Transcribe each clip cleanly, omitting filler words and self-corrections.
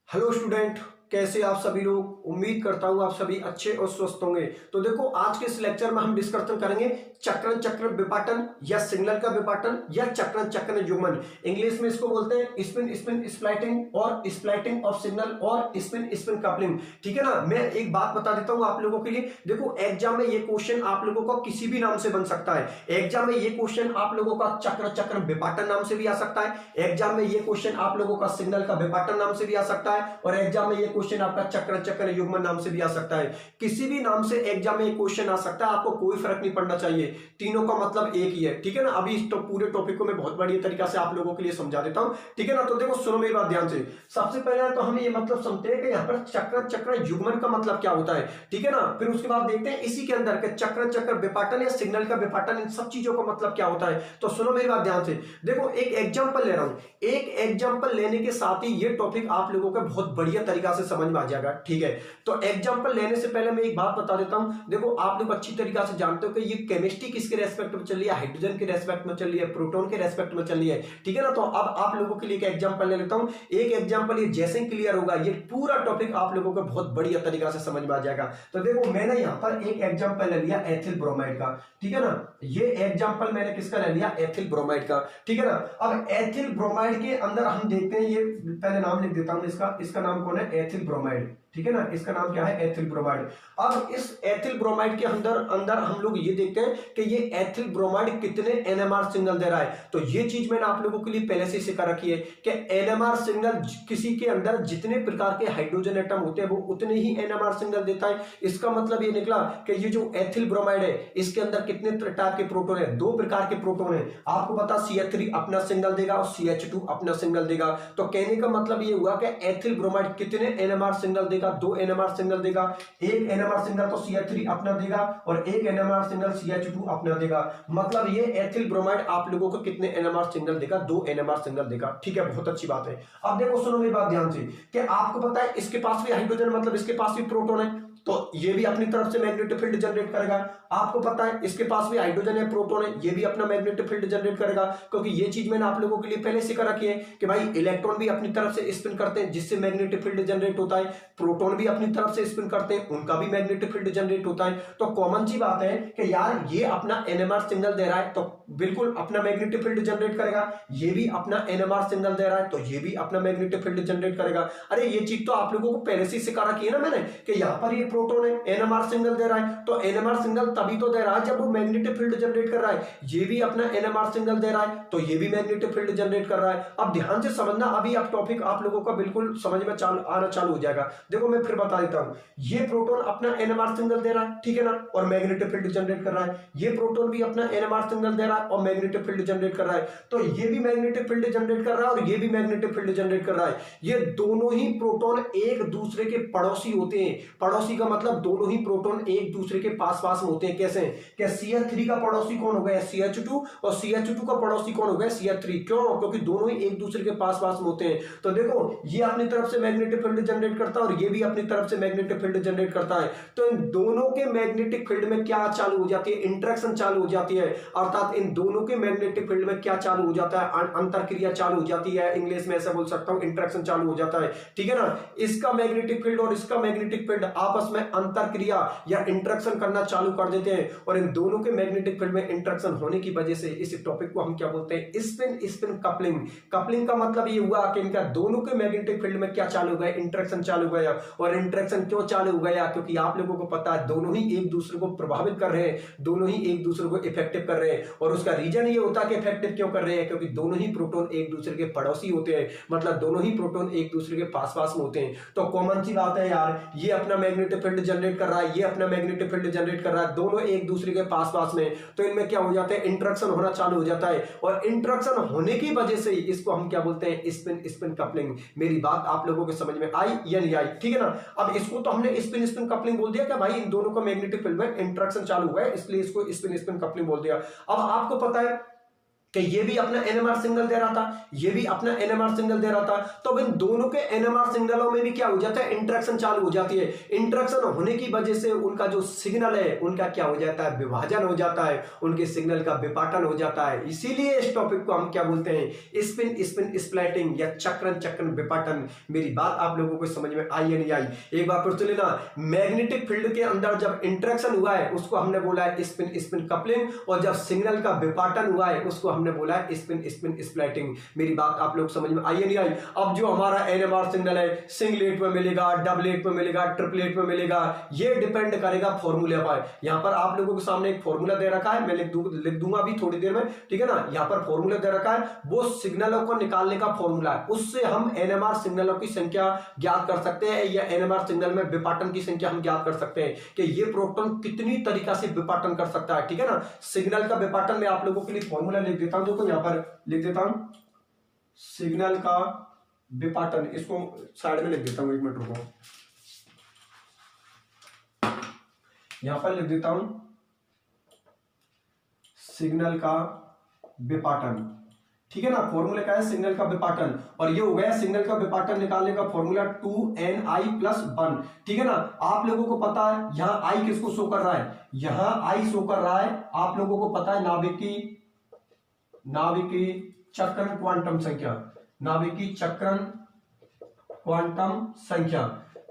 Hello student, कैसे आप सभी लोग। उम्मीद करता हूं आप सभी अच्छे और स्वस्थ होंगे। तो देखो, आज के इस लेक्चर में हम डिस्कशन करेंगे चक्रण चक्र विपाटन या सिग्नल का विपाटन या चक्रण चक्र युग्मन। इंग्लिश में इसको बोलते हैं स्पिन स्पिन स्प्लाइटिंग और स्प्लाइटिंग ऑफ सिग्नल और स्पिन स्पिन कपलिंग। ठीक है ना। मैं एक बात बता देता हूं आप लोगों के लिए। देखो, एग्जाम में ये क्वेश्चन आप लोगों का किसी भी नाम से बन सकता है। एग्जाम में ये क्वेश्चन आप लोगों का चक्र चक्र विपाटन नाम से भी आ सकता है। एग्जाम में ये क्वेश्चन आप लोगों का सिग्नल का विपाटन नाम से भी आ सकता है। और एग्जाम में ये क्वेश्चन आपका चक्र चक्र युग्मन नाम से भी आ सकता है। किसी भी नाम से एग्जाम में क्वेश्चन आ सकता है, आपको कोई फर्क नहीं पड़ना चाहिए। तीनों का मतलब एक ही है। ठीक है ना। अभी इस पूरे टॉपिक को मैं बहुत बढ़िया तरीका से आप लोगों के लिए समझा देता हूं। ठीक है ना। तो देखो, सुनो मेरी बात ध्यान से। सबसे पहले तो हम ये मतलब समझते हैं कि यहाँ पर चक्र चक्र युग्मन का मतलब क्या होता है। ठीक है ना। फिर उसके बाद देखते हैं इसी के अंदर के चक्र चक्र विपाटन या सिग्नल का विपाटन, इन सब चीजों का मतलब क्या होता है। तो सुनो मेरी बात ध्यान से। देखो, एक एग्जाम्पल ले रहा हूं। एक एग्जाम्पल लेने के साथ ही ये टॉपिक आप लोगों का बहुत बढ़िया तरीका से समझ में आ जाएगा। ठीक है। तो एग्जांपल लेने से पहले मैं एक बात बता देता हूं। देखो, आप लोग अच्छी तरीका से जानते हो कि ये केमिस्ट्री किसके रेस्पेक्ट में चल रही है, हाइड्रोजन के रेस्पेक्ट में चल रही है, प्रोटॉन के रेस्पेक्ट में चल रही है। ठीक है ना। तो अब आप लोगों के लिए एक एग्जांपल ले लेता हूं। एक एग्जांपल ये जैसे ही क्लियर होगा, ये पूरा टॉपिक आप लोगों को बहुत बढ़िया तरीका से समझ में आ जाएगा। तो देखो, मैंने यहां पर एक एग्जांपल ले लिया एथिल ब्रोमाइड का। ठीक है ना। ये एग्जांपल मैंने किसका ले लिया, एथिल ब्रोमाइड का। ठीक है ना। अब एथिल ब्रोमाइड के अंदर हम देखते हैं, ये पहले नाम लिख देता हूं इसका नाम कौन है, एथिल ब्रोमाइड। ठीक है ना। इसका नाम क्या है, एथिल ब्रोमाइड। अब इस एथिल ब्रोमाइड के अंदर हम लोग ये देखते हैं कि ये एथिल ब्रोमाइड कितने एनएमआर सिग्नल दे रहा है। तो ये चीज मैंने आप लोगों के लिए पहले से सिखा रखी है कि एनएमआर सिग्नल किसी के अंदर जितने प्रकार के हाइड्रोजन एटम होते हैं वो उतने ही एनएमआर सिग्नल देता है। इसका मतलब ये निकला कि ये जो एथिल ब्रोमाइड है इसके अंदर कितने टाइप के प्रोटॉन है, दो प्रकार के प्रोटॉन है। आपको पता CH3 अपना सिग्नल देगा और CH2 अपना सिग्नल देगा। तो कहने का मतलब ये हुआ कि एथिल ब्रोमाइड कितने एनएमआर सिग्नल देगा, दो एनएमआर सिग्नल देगा। एक एनएमआर सिग्नल तो CH3 अपना देगा और एक एनएमआर सिग्नल CH2 अपना देगा। मतलब ये एथिल ब्रोमाइड आप लोगों को कितने एनएमआर सिग्नल देगा, दो एनएमआर सिग्नल देगा। ठीक है, बहुत अच्छी बात है। अब देखो, सुनो मेरी बात ध्यान से कि आपको पता है इसके पास भी हाइड्रोजन मतलब इसके पास भी प्रोटॉन है, तो ये भी अपनी तरफ से मैग्नेटिक फील्ड जनरेट करेगा। आपको पता है इसके पास भी हाइड्रोजन है, प्रोटॉन है, ये भी अपना मैग्नेटिक फील्ड जनरेट करेगा। क्योंकि ये चीज मैंने आप लोगों के लिए पहले सिखा रखी है कि भाई इलेक्ट्रॉन भी अपनी तरफ से स्पिन करते हैं जिससे मैग्नेटिक फील्ड जनरेट होता है, प्रोटॉन भी अपनी तरफ से स्पिन करते हैं उनका भी मैग्नेटिक फील्ड जनरेट होता है। तो कॉमन सी बात है कि यार ये अपना एनएमआर सिग्नल दे रहा है तो बिल्कुल अपना मैग्नेटिक फील्ड जनरेट करेगा, ये भी अपना एनएमआर सिग्नल दे रहा है तो ये भी अपना मैग्नेटिक फील्ड जनरेट करेगा। अरे ये चीज तो आप लोगों को पहले से सिखा रखी है ना मैंने कि यहां पर ये प्रोटॉन है, एनएमआर सिग्नल दे रहा है, तो एनएमआर सिग्नल तभी तो दे रहा है जब वो मैग्नेटिक फील्ड जनरेट कर रहा है। ये भी अपना एनएमआर सिग्नल दे रहा है तो ये भी मैग्नेटिक फील्ड जनरेट कर रहा है। अब ध्यान से समझना, अभी आप टॉपिक आप लोगों का बिल्कुल समझ में आना चालू हो जाएगा। देखो, मैं फिर बता देता हूं। ये प्रोटॉन अपना एनएमआर सिग्नल दे रहा है, ठीक है ना, और मैग्नेटिक फील्ड जनरेट कर रहा है। ये प्रोटॉन भी अपना एनएमआर सिग्नल दे रहा है और मैग्नेटिक फील्ड जनरेट कर रहा है। तो ये भी मैग्नेटिक फील्ड जनरेट कर रहा है और ये भी मैग्नेटिक फील्ड जनरेट कर रहा है। ये दोनों ही प्रोटॉन एक दूसरे के पड़ोसी होते हैं। पड़ोसी का मतलब दोनों ही प्रोटॉन एक दूसरे के पास पास में होते हैं। कैसे? क्या CH3 का पड़ोसी कौन हो गया, CH2, और CH2 का पड़ोसी कौन हो गया, CH3। क्यों? क्योंकि दोनों ही एक दूसरे के पास पास में होते हैं। तो देखो, ये अपनी तरफ से मैग्नेटिक फील्ड जनरेट करता है और ये भी अपनी तरफ से मैग्नेटिक फील्ड जनरेट करता है। तो इन दोनों के मैग्नेटिक फील्ड में क्या चालू हो जाती है, इंटरेक्शन चालू हो जाती है। अर्थात इन दोनों के मैग्नेटिक फील्ड में क्या चालू हो जाता है, अंतर क्रिया चालू हो जाती है। इंग्लिश में ऐसा बोल सकता हूं, इंटरेक्शन चालू हो जाता है। ठीक है ना। इसका मैग्नेटिक फील्ड और इसका मैग्नेटिक फील्ड आपस में अंतर क्रिया या इंटरेक्शन करना चालू कर देते हैं और इन दोनों के मैग्नेटिक फील्ड में इंटरेक्शन होने की वजह से इस टॉपिक को हम क्या बोलते हैं, स्पिन स्पिन कपलिंग। कपलिंग का मतलब ये हुआ कि इनका दोनों के मैग्नेटिक फील्ड में क्या चालू हो गया, इंटरेक्शन चालू हो गया। और इंटरेक्शन क्यों चालू हो गया? क्योंकि आप लोगों को पता है दोनों ही एक दूसरे को प्रभावित कर रहे हैं, दोनों ही एक दूसरे को इफेक्टिव कर रहे हैं। और उसका रीजन ये होता है कि इफेक्टिव क्यों कर रहे हैं, क्योंकि दोनों ही प्रोटॉन एक दूसरे के पड़ोसी होते हैं। मतलब दोनों ही प्रोटॉन एक दूसरे के पास पास में होते हैं। तो कॉमन सी बात है यार, ये अपना मैग्नेटिक फील्ड जनरेट कर रहा है, ये अपना मैग्नेटिक फील्ड जनरेट कर रहा है, दोनों एक दूसरे के पास पास में। तो इनमें क्या हो जाता है, इंटरेक्शन होना चालू हो जाता है। और इंटरेक्शन होने की वजह से इसको हम क्या बोलते हैं, स्पिन स्पिन कपलिंग। मेरी बात आप लोगों के समझ में आई या नहीं आई? ठीक है ना। अब इसको तो हमने स्पिन स्पिन कपलिंग बोल दिया कि भाई इन दोनों का मैग्नेटिक फील्ड में इंटरेक्शन चालू हुआ है, इसलिए इसको स्पिन स्पिन कपलिंग बोल दिया। अब आपको पता है कि ये भी अपना एनएमआर सिग्नल दे रहा था, ये भी अपना एनएमआर सिग्नल दे रहा था, तो अब इन दोनों के एनएमआर सिग्नलों में भी क्या हो जाता है, इंटरेक्शन चालू हो जाती है। इंटरेक्शन होने की वजह से उनका जो सिग्नल है उनका क्या हो जाता है, विभाजन हो जाता है, उनके सिग्नल का विपाटन हो जाता है। इसीलिए इस टॉपिक को हम क्या बोलते हैं, स्पिन स्पिन स्प्लिटिंग या चक्रण चक्रण विपाटन। मेरी बात आप लोगों को समझ में आई या नहीं आई? एक बार फिर से लेना, मैग्नेटिक फील्ड के अंदर जब इंटरेक्शन हुआ है उसको हमने बोला है स्पिन स्पिन कपलिंग, और जब सिग्नल का विपाटन हुआ है उसको हमने बोला है स्पिन स्पिन स्प्लिटिंग। मेरी बात आप लोग समझ में आई या नहीं आई? अब जो हमारा एनएमआर सिग्नल है सिंगलेट में मिलेगा, डबलेट में मिलेगा, ट्रिपलेट में मिलेगा, ये डिपेंड करेगा फॉर्मूले पर। यहां पर आप लोगों के सामने एक फॉर्मूला दे रखा है, मैं लिख दूंगा अभी थोड़ी देर में, ठीक है ना। यहां पर फॉर्मूला दे रखा है, वो सिग्नलों को निकालने का फॉर्मूला है, उससे हम एनएमआर सिग्नलों की संख्या ज्ञात कर सकते हैं, या एनएमआर सिग्नल में विपाटन की संख्या हम ज्ञात कर सकते हैं कि ये प्रोटॉन कितनी तरीका से विपाटन कर सकता है, ठीक है ना। सिग्नल का विपाटन में आप लोगों के लिए फॉर्मूला लिख देता हूं, देखो यहां पर लिख देता हूं सिग्नल का विपाटन, इसको साइड में लिख देता हूं, एक मिनट रुको, यहां पर लिख देता हूं सिग्नल का विपाटन, ठीक है ना। फॉर्मूला क्या है, सिग्नल का विपाटन, और ये हो गया सिग्नल का विपाटन निकालने का फॉर्मूला 2ni+1, ठीक है ना। आप लोगों को पता है यहां आई किसको शो कर रहा है, यहां आई शो कर रहा है, आप लोगों को पता है नाभिकी चक्रण क्वांटम संख्या, नाभिकी चक्रण क्वांटम संख्या,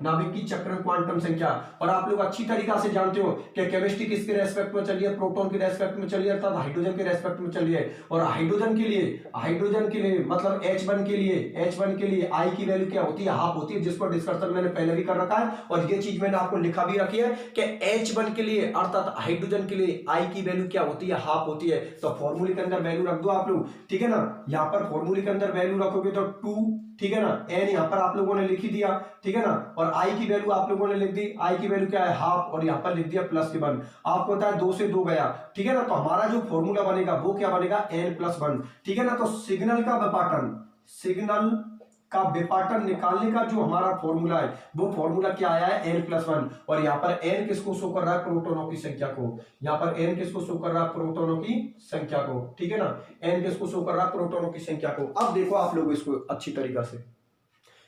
नाभिकी चक्रण क्वांटम संख्या। और आप लोग अच्छी तरीका से जानते हो कि केमिस्ट्री किसके रेस्पेक्ट में चल रही है, प्रोटॉन के रेस्पेक्ट में चल रही है, अर्थात हाइड्रोजन के रेस्पेक्ट में चल रही है। और हाइड्रोजन के लिए मतलब H1 के लिए आई की वैल्यू क्या होती है, हाफ होती है, जिसको डिस्कशन मैंने पहले भी कर रखा है, और ये चीज मैंने आपको लिखा भी रखी है कि H1 के लिए अर्थात हाइड्रोजन के लिए आई की वैल्यू क्या होती है, हाफ होती है। तो फॉर्मूले के अंदर वैल्यू रख दो आप लोग, ठीक है ना। यहां पर फॉर्मूले के अंदर वैल्यू रखोगे तो 2, ठीक है ना, एन यहां पर आप लोगों ने लिख ही दिया, ठीक है ना, और आई की वैल्यू आप लोगों ने लिख दी, आई की वैल्यू क्या है, हाफ, और यहां पर लिख दिया +1। आपको पता है 2 से 2 गया, ठीक है ना, तो हमारा जो फॉर्मूला बनेगा वो क्या बनेगा, n+1, ठीक है ना। तो सिग्नल का विपाटन निकालने का जो हमारा फॉर्मूला है वो फॉर्मूला क्या आया है, n+1, और यहां पर n किसको शो कर रहा है, प्रोटॉनों की संख्या को, यहां पर n किसको शो कर रहा है, प्रोटॉनों की संख्या को, ठीक है ना, n किसको शो कर रहा है, प्रोटॉनों की संख्या को। अब देखो आप लोग इसको अच्छी तरीका से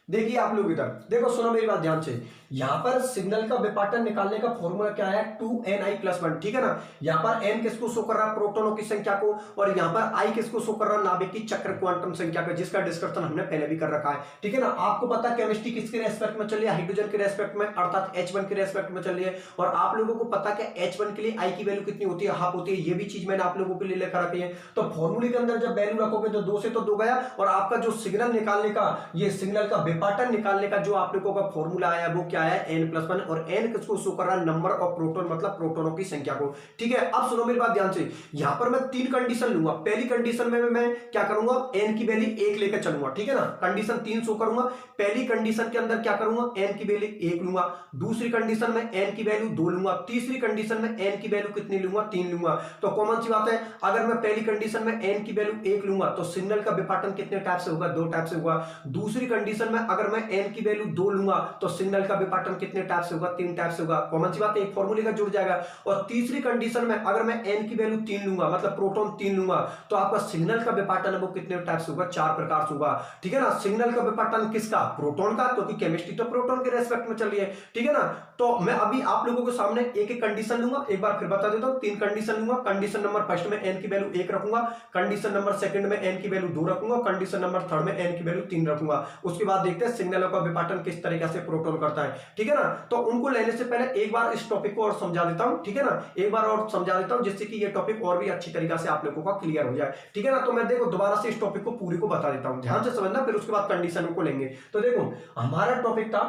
देखिए, आप लोग इधर देखो, सुनो मेरी बात ध्यान से। यहां पर सिग्नल का विपाटन निकालने का फॉर्मूला क्या है, 2ni+1, ठीक है ना। यहां पर n किसको शो कर रहा है, प्रोटॉनों की संख्या को, और यहां पर i किसको शो कर रहा है, नाभिकीय चक्र क्वांटम संख्या को, जिसका डिस्कशन हमने पहले भी कर रखा है, ठीक है ना। आपको पता है केमिस्ट्री किसके रेस्पेक्ट में चल रही है, हाइड्रोजन के रेस्पेक्ट में, अर्थात H1 के रेस्पेक्ट में चल रही है। और आप लोगों को पता है कि H1 के लिए i की वैल्यू कितनी होती है, हाफ होती है, ये भी चीज मैंने आप लोगों के लिए लेकर रखी है। तो फॉर्मूले के अंदर जब वैल्यू रखोगे तो 2 से तो 2 गया, और आपका जो सिग्नल निकालने का, ये सिग्नल का विपाटन निकालने का जो आप लोगों का फॉर्मूला आया वो क्या है, n+1, और n किसको शो कर रहा है, नंबर ऑफ प्रोटॉन, मतलब प्रोटॉनों की संख्या को, ठीक है। अब सुनो मेरी बात ध्यान से, यहां पर मैं 3 कंडीशन लूंगा। पहली कंडीशन में मैं क्या करूंगा, n की वैल्यू 1 लेकर चलूंगा, ठीक है ना, कंडीशन 3 शो करूंगा। पहली कंडीशन के अंदर क्या करूंगा, n की वैल्यू 1 लूंगा, दूसरी कंडीशन में n की वैल्यू 2 लूंगा, तीसरी कंडीशन में n की वैल्यू कितनी लूंगा, 3 लूंगा। तो कॉमन सी बात है, अगर मैं पहली कंडीशन में n की वैल्यू 1 लूंगा तो सिग्नल का विपाटन कितने टाइप से होगा, 2 टाइप से होगा। दूसरी कंडीशन में अगर मैं n की वैल्यू 2 लूंगा तो सिग्नल का विपाटन कितने टाइप से होगा, 3 टाइप से होगा। कॉमन सी बात है, एक फॉर्मूले का जुड़ जाएगा। और तीसरी कंडीशन में अगर मैं n की वैल्यू 3 लूंगा, मतलब प्रोटॉन 3 लूंगा, तो आपका सिग्नल का विपाटन है वो कितने टाइप से होगा, 4 प्रकार से होगा, ठीक है ना। सिग्नल का विपाटन किसका, प्रोटॉन का, क्योंकि केमिस्ट्री तो प्रोटॉन के रेस्पेक्ट में चल रही है, ठीक है ना। तो मैं अभी आप लोगों के सामने एक एक कंडीशन लूंगा, एक बार फिर बता देता हूं, 3 कंडीशन लूंगा। कंडीशन नंबर फर्स्ट में n की वैल्यू 1 रखूंगा, कंडीशन नंबर सेकंड में n की वैल्यू 2 रखूंगा, कंडीशन नंबर थर्ड में n की वैल्यू 3 रखूंगा। उसके बाद देखते हैं सिग्नलों का विपाटन किस तरीके से प्रोटॉन करता है, ठीक है ना। तो उनको लेने से पहले एक बार इस टॉपिक को और समझा देता हूं, ठीक है ना, एक बार और समझा देता हूं, जिससे कि ये टॉपिक और भी अच्छी तरीके से आप लोगों का क्लियर हो जाए, ठीक है ना। तो मैं देखो दोबारा से इस टॉपिक को पूरी को बता देता हूं, ध्यान से समझना, फिर उसके बाद कंडीशन को लेंगे। तो देखो हमारा टॉपिक था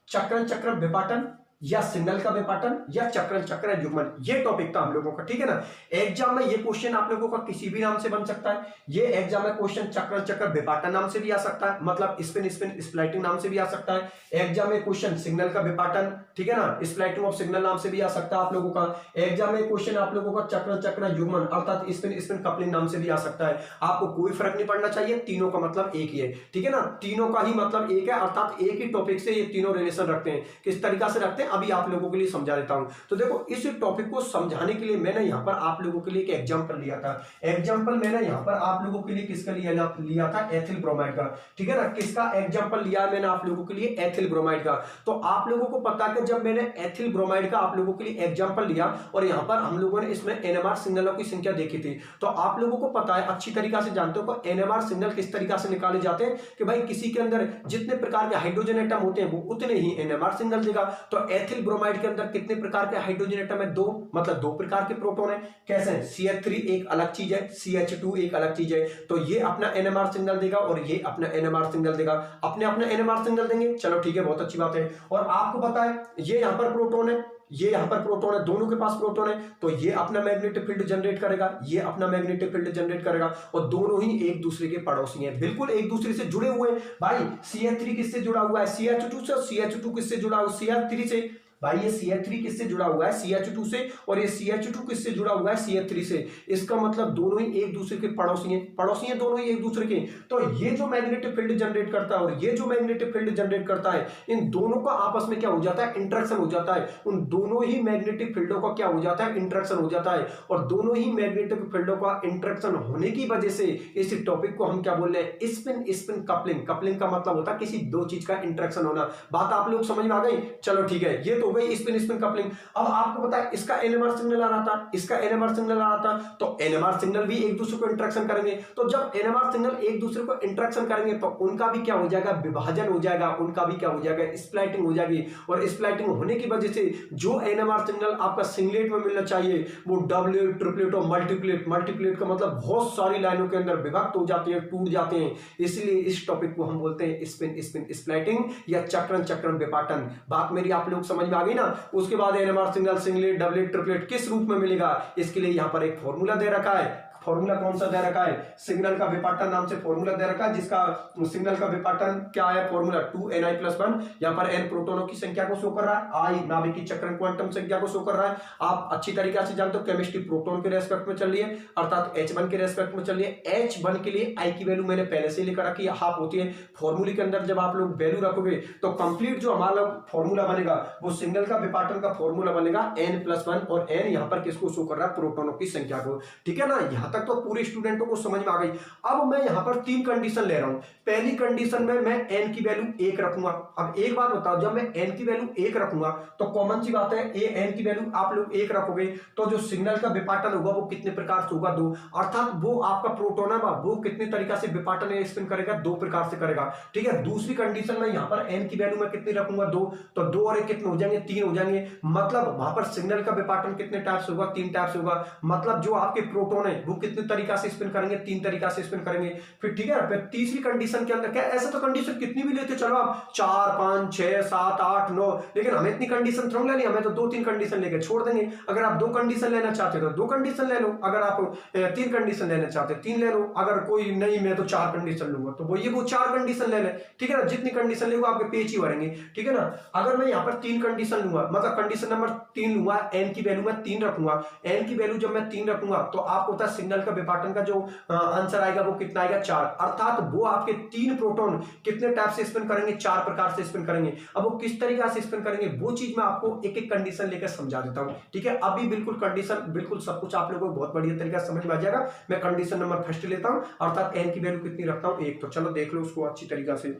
चक्रण चक्रण विपाटन, या सिग्नल का विपाटन, या चक्रण चक्रण युग्मन, ये टॉपिक था हम लोगों का, ठीक है ना। एग्जाम में ये क्वेश्चन आप लोगों का किसी भी नाम से बन सकता है। ये एग्जाम में क्वेश्चन चक्रण चक्र विपाटन नाम से भी आ सकता है, मतलब स्पिन स्पिन स्प्लिटिंग नाम से भी आ सकता है। एग्जाम में क्वेश्चन सिग्नल का विपाटन, ठीक है ना, स्प्लिटिंग ऑफ सिग्नल नाम से भी आ सकता है आप लोगों का। एग्जाम में क्वेश्चन आप लोगों का चक्रण चक्रण युग्मन अर्थात स्पिन स्पिन कपलिंग नाम से भी आ सकता है। आपको कोई फर्क नहीं पड़ना चाहिए, तीनों का मतलब एक ही है, ठीक है ना, तीनों का ही मतलब एक है, अर्थात एक ही टॉपिक से ये तीनों रिलेशन रखते हैं। किस तरीका से रखते हैं अभी आप लोगों के लिए समझा देता हूं। तो देखो इस टॉपिक को समझाने के लिए मैंने यहाँ पर आप लोगों के लिए एक एग्जांपल लिया था। एग्जांपल मैंने यहाँ पर आप लोगों के लिए किसका लिया था, एथिल ब्रोमाइड का, ठीक है ना। किसका एग्जांपल लिया मैंने आप लोगों के लिए, एथिल ब्रोमाइड का। तो आप लोगों को पता है कि जब मैंने एथिल ब्रोमाइड का आप लोगों के लिए एग्जांपल लिया और यहाँ पर हम लोगों ने इसमें एनएमआर सिग्नलों की संख्या देखी थी, तो आप लोगों को पता है, अच्छी तरीका से जानते हो कि एनएमआर सिग्नल किस तरीका से निकाले जाते हैं कि भाई किसी के अंदर जितने प्रकार के हाइड्रोजन एटम होते हैं वो उतने ही एनएमआर सिग्नल देगा। तो एथिल ब्रोमाइड के अंदर कितने प्रकार के हाइड्रोजन एटम है, दो, मतलब दो प्रकार के प्रोटॉन है। कैसे है, CH3 एक अलग चीज है, CH2 एक अलग चीज है। तो ये अपना एनएमआर सिग्नल देगा और ये अपना एनएमआर सिग्नल देगा, अपने अपने एनएमआर सिग्नल देंगे। चलो ठीक है, बहुत अच्छी बात है। और आपको पता है ये यहां पर प्रोटॉन है, ये यहां पर प्रोटॉन है, दोनों के पास प्रोटॉन है, तो ये अपना मैग्नेटिक फील्ड जनरेट करेगा, ये अपना मैग्नेटिक फील्ड जनरेट करेगा, और दोनों ही एक दूसरे के पड़ोसी हैं, बिल्कुल एक दूसरे से जुड़े हुए हैं। भाई CH3 किससे जुड़ा हुआ है, CH2 से, और CH2 किससे जुड़ा हुआ है, CH3 से। भाई ये CH3 किससे जुड़ा हुआ है, CH2 से, और ये CH2 किससे जुड़ा हुआ है, CH3 से। इसका मतलब दोनों ही एक दूसरे के पड़ोसी हैं, पड़ोसी हैं दोनों ही एक दूसरे के। तो ये जो मैग्नेटिक फील्ड जनरेट करता है और ये जो मैग्नेटिक फील्ड जनरेट करता है, इन दोनों का आपस में क्या हो जाता है, इंटरेक्शन हो जाता है। उन दोनों ही मैग्नेटिक फील्डों का क्या हो जाता है, इंटरेक्शन हो जाता है। और दोनों ही मैग्नेटिक फील्डों का इंटरेक्शन होने की वजह से इस टॉपिक को हम क्या बोल रहे हैं, स्पिन स्पिन कपलिंग। कपलिंग का मतलब होता है किसी दो चीज का इंटरेक्शन होना। बात आप लोग समझ में आ गई। चलो ठीक है, ये तो गई स्पिन स्पिन कपलिंग। अब आपको पता है इसका एनएमआर सिग्नल आ रहा था, इसका एनएमआर सिग्नल आ रहा था, तो एनएमआर सिग्नल भी एक दूसरे को इंटरेक्शन करेंगे। तो जब एनएमआर सिग्नल एक दूसरे को इंटरेक्शन करेंगे तो उनका भी क्या हो जाएगा, विभाजन हो जाएगा, उनका भी क्या हो जाएगा, स्प्लाइटिंग हो जाएगी। और स्प्लाइटिंग होने की वजह से जो एनएमआर सिग्नल आपका सिंगलेट में मिलना चाहिए वो डबलेट, ट्रिपलेट और मल्टीप्लेट, मल्टीप्लेट का मतलब बहुत सारी लाइनों के अंदर विभक्त हो जाते हैं, टूट जाते हैं। इसलिए इस टॉपिक को हम बोलते हैं स्पिन स्पिन स्प्लाइटिंग या चक्रण चक्रण विपाटन। बात मेरी आप लोग समझ में आ गई ना। उसके बाद NMR signal singlet, doublet, triplet किस रूप में मिलेगा, इसके लिए यहां पर एक फॉर्मूला दे रखा है। फॉर्मूला कौन सा दे रखा है, सिग्नल का विपाटन नाम से फॉर्मूला दे रखा है, जिसका सिग्नल का विपाटन क्या है, फॉर्मूला 2ni+1। यहां पर n प्रोटॉनों की संख्या को शो कर रहा है, i नाभिक की चक्रण क्वांटम संख्या को शो कर रहा है। आप अच्छी तरीके से जानते हो केमिस्ट्री प्रोटॉन के रेस्पेक्ट में चल रही है, अर्थात H1 के रेस्पेक्ट में चल रही है। H1 के लिए i की वैल्यू मैंने पहले से लेकर रखी है, हाफ होती है। फॉर्मूले के अंदर जब आप लोग वैल्यू रखोगे तो कंप्लीट जो हमारा फॉर्मूला बनेगा वो सिग्नल का विपाटन का फॉर्मूला बनेगा n+1, और n यहां पर किसको शो कर रहा है, प्रोटॉनों की संख्या को। ठीक है ना, यहां तक तो पूरे स्टूडेंट को समझ में आ गई। अब मैं यहां पर तीन कंडीशन ले रहा हूं। पहली कंडीशन में मैं n की वैल्यू 1 रखूंगा। अब एक बात बताओ, जब मैं n की वैल्यू 1 रखूंगा तो कॉमन सी बात है, n की वैल्यू आप लोग 1 रखोगे तो जो सिग्नल का विपाटन होगा वो कितने प्रकार से होगा, 2। अर्थात वो आपका प्रोटॉन है वो कितने तरीका से विपाटन स्पिन करेगा, 2 प्रकार से करेगा। ठीक है, दूसरी कंडीशन में यहां पर n की वैल्यू मैं कितनी रखूंगा, 2। तो 2 और 1 कितने हो जाएंगे, 3 हो जाएंगे। मतलब वहां पर सिग्नल का विपाटन कितने टाइप से होगा, 3 टाइप से होगा। मतलब जो आपके प्रोटॉन है वो कितने तरीका से स्पिन करेंगे, 3 तरीका से स्पिन करेंगे। फिर ठीक है, फिर तीसरी कंडीशन के अंदर क्या, ऐसे तो कंडीशन कितनी भी लेते चलो आप, 4 5 6 7 8 9, लेकिन हमें इतनी कंडीशन थोड़ा लेनी, हमें तो 2-3 कंडीशन लेकर छोड़ देंगे। अगर आप 2 कंडीशन लेना चाहते हो तो 2 कंडीशन ले लो, अगर आप 3 कंडीशन लेना चाहते हो 3 ले लो, अगर कोई नहीं मैं तो 4 कंडीशन लूंगा तो वो 4 कंडीशन ले ले। ठीक है ना, जितनी कंडीशन लेगा आपके पेज ही भरेंगे। ठीक है ना, अगर मैं यहाँ पर 3 कंडीशन लूंगा, मतलब कंडीशन नंबर 3 लूंगा, n की वैल्यू मैं 3 रखूंगा। n की वैल्यू जब मैं 3 रखूंगा तो आपको पता है सिग्नल का विपाटन का जो आंसर आएगा वो कितना आएगा, 4। अर्थात वो आपके 3 प्रोटॉन कितने टाइप से स्पिन करेंगे, 4 प्रकार से स्पिन करेंगे। अब वो किस तरीके से स्पिन करेंगे वो चीज मैं आपको एक एक कंडीशन लेकर समझा देता हूं। ठीक है, अभी बिल्कुल कंडीशन बिल्कुल सब कुछ आप लोगों को बहुत बढ़िया तरीके से समझ में आ जाएगा। मैं कंडीशन नंबर फर्स्ट लेता हूं, अर्थात n की वैल्यू कितनी रखता हूं, 1। तो चलो देख लो उसको अच्छी तरीके से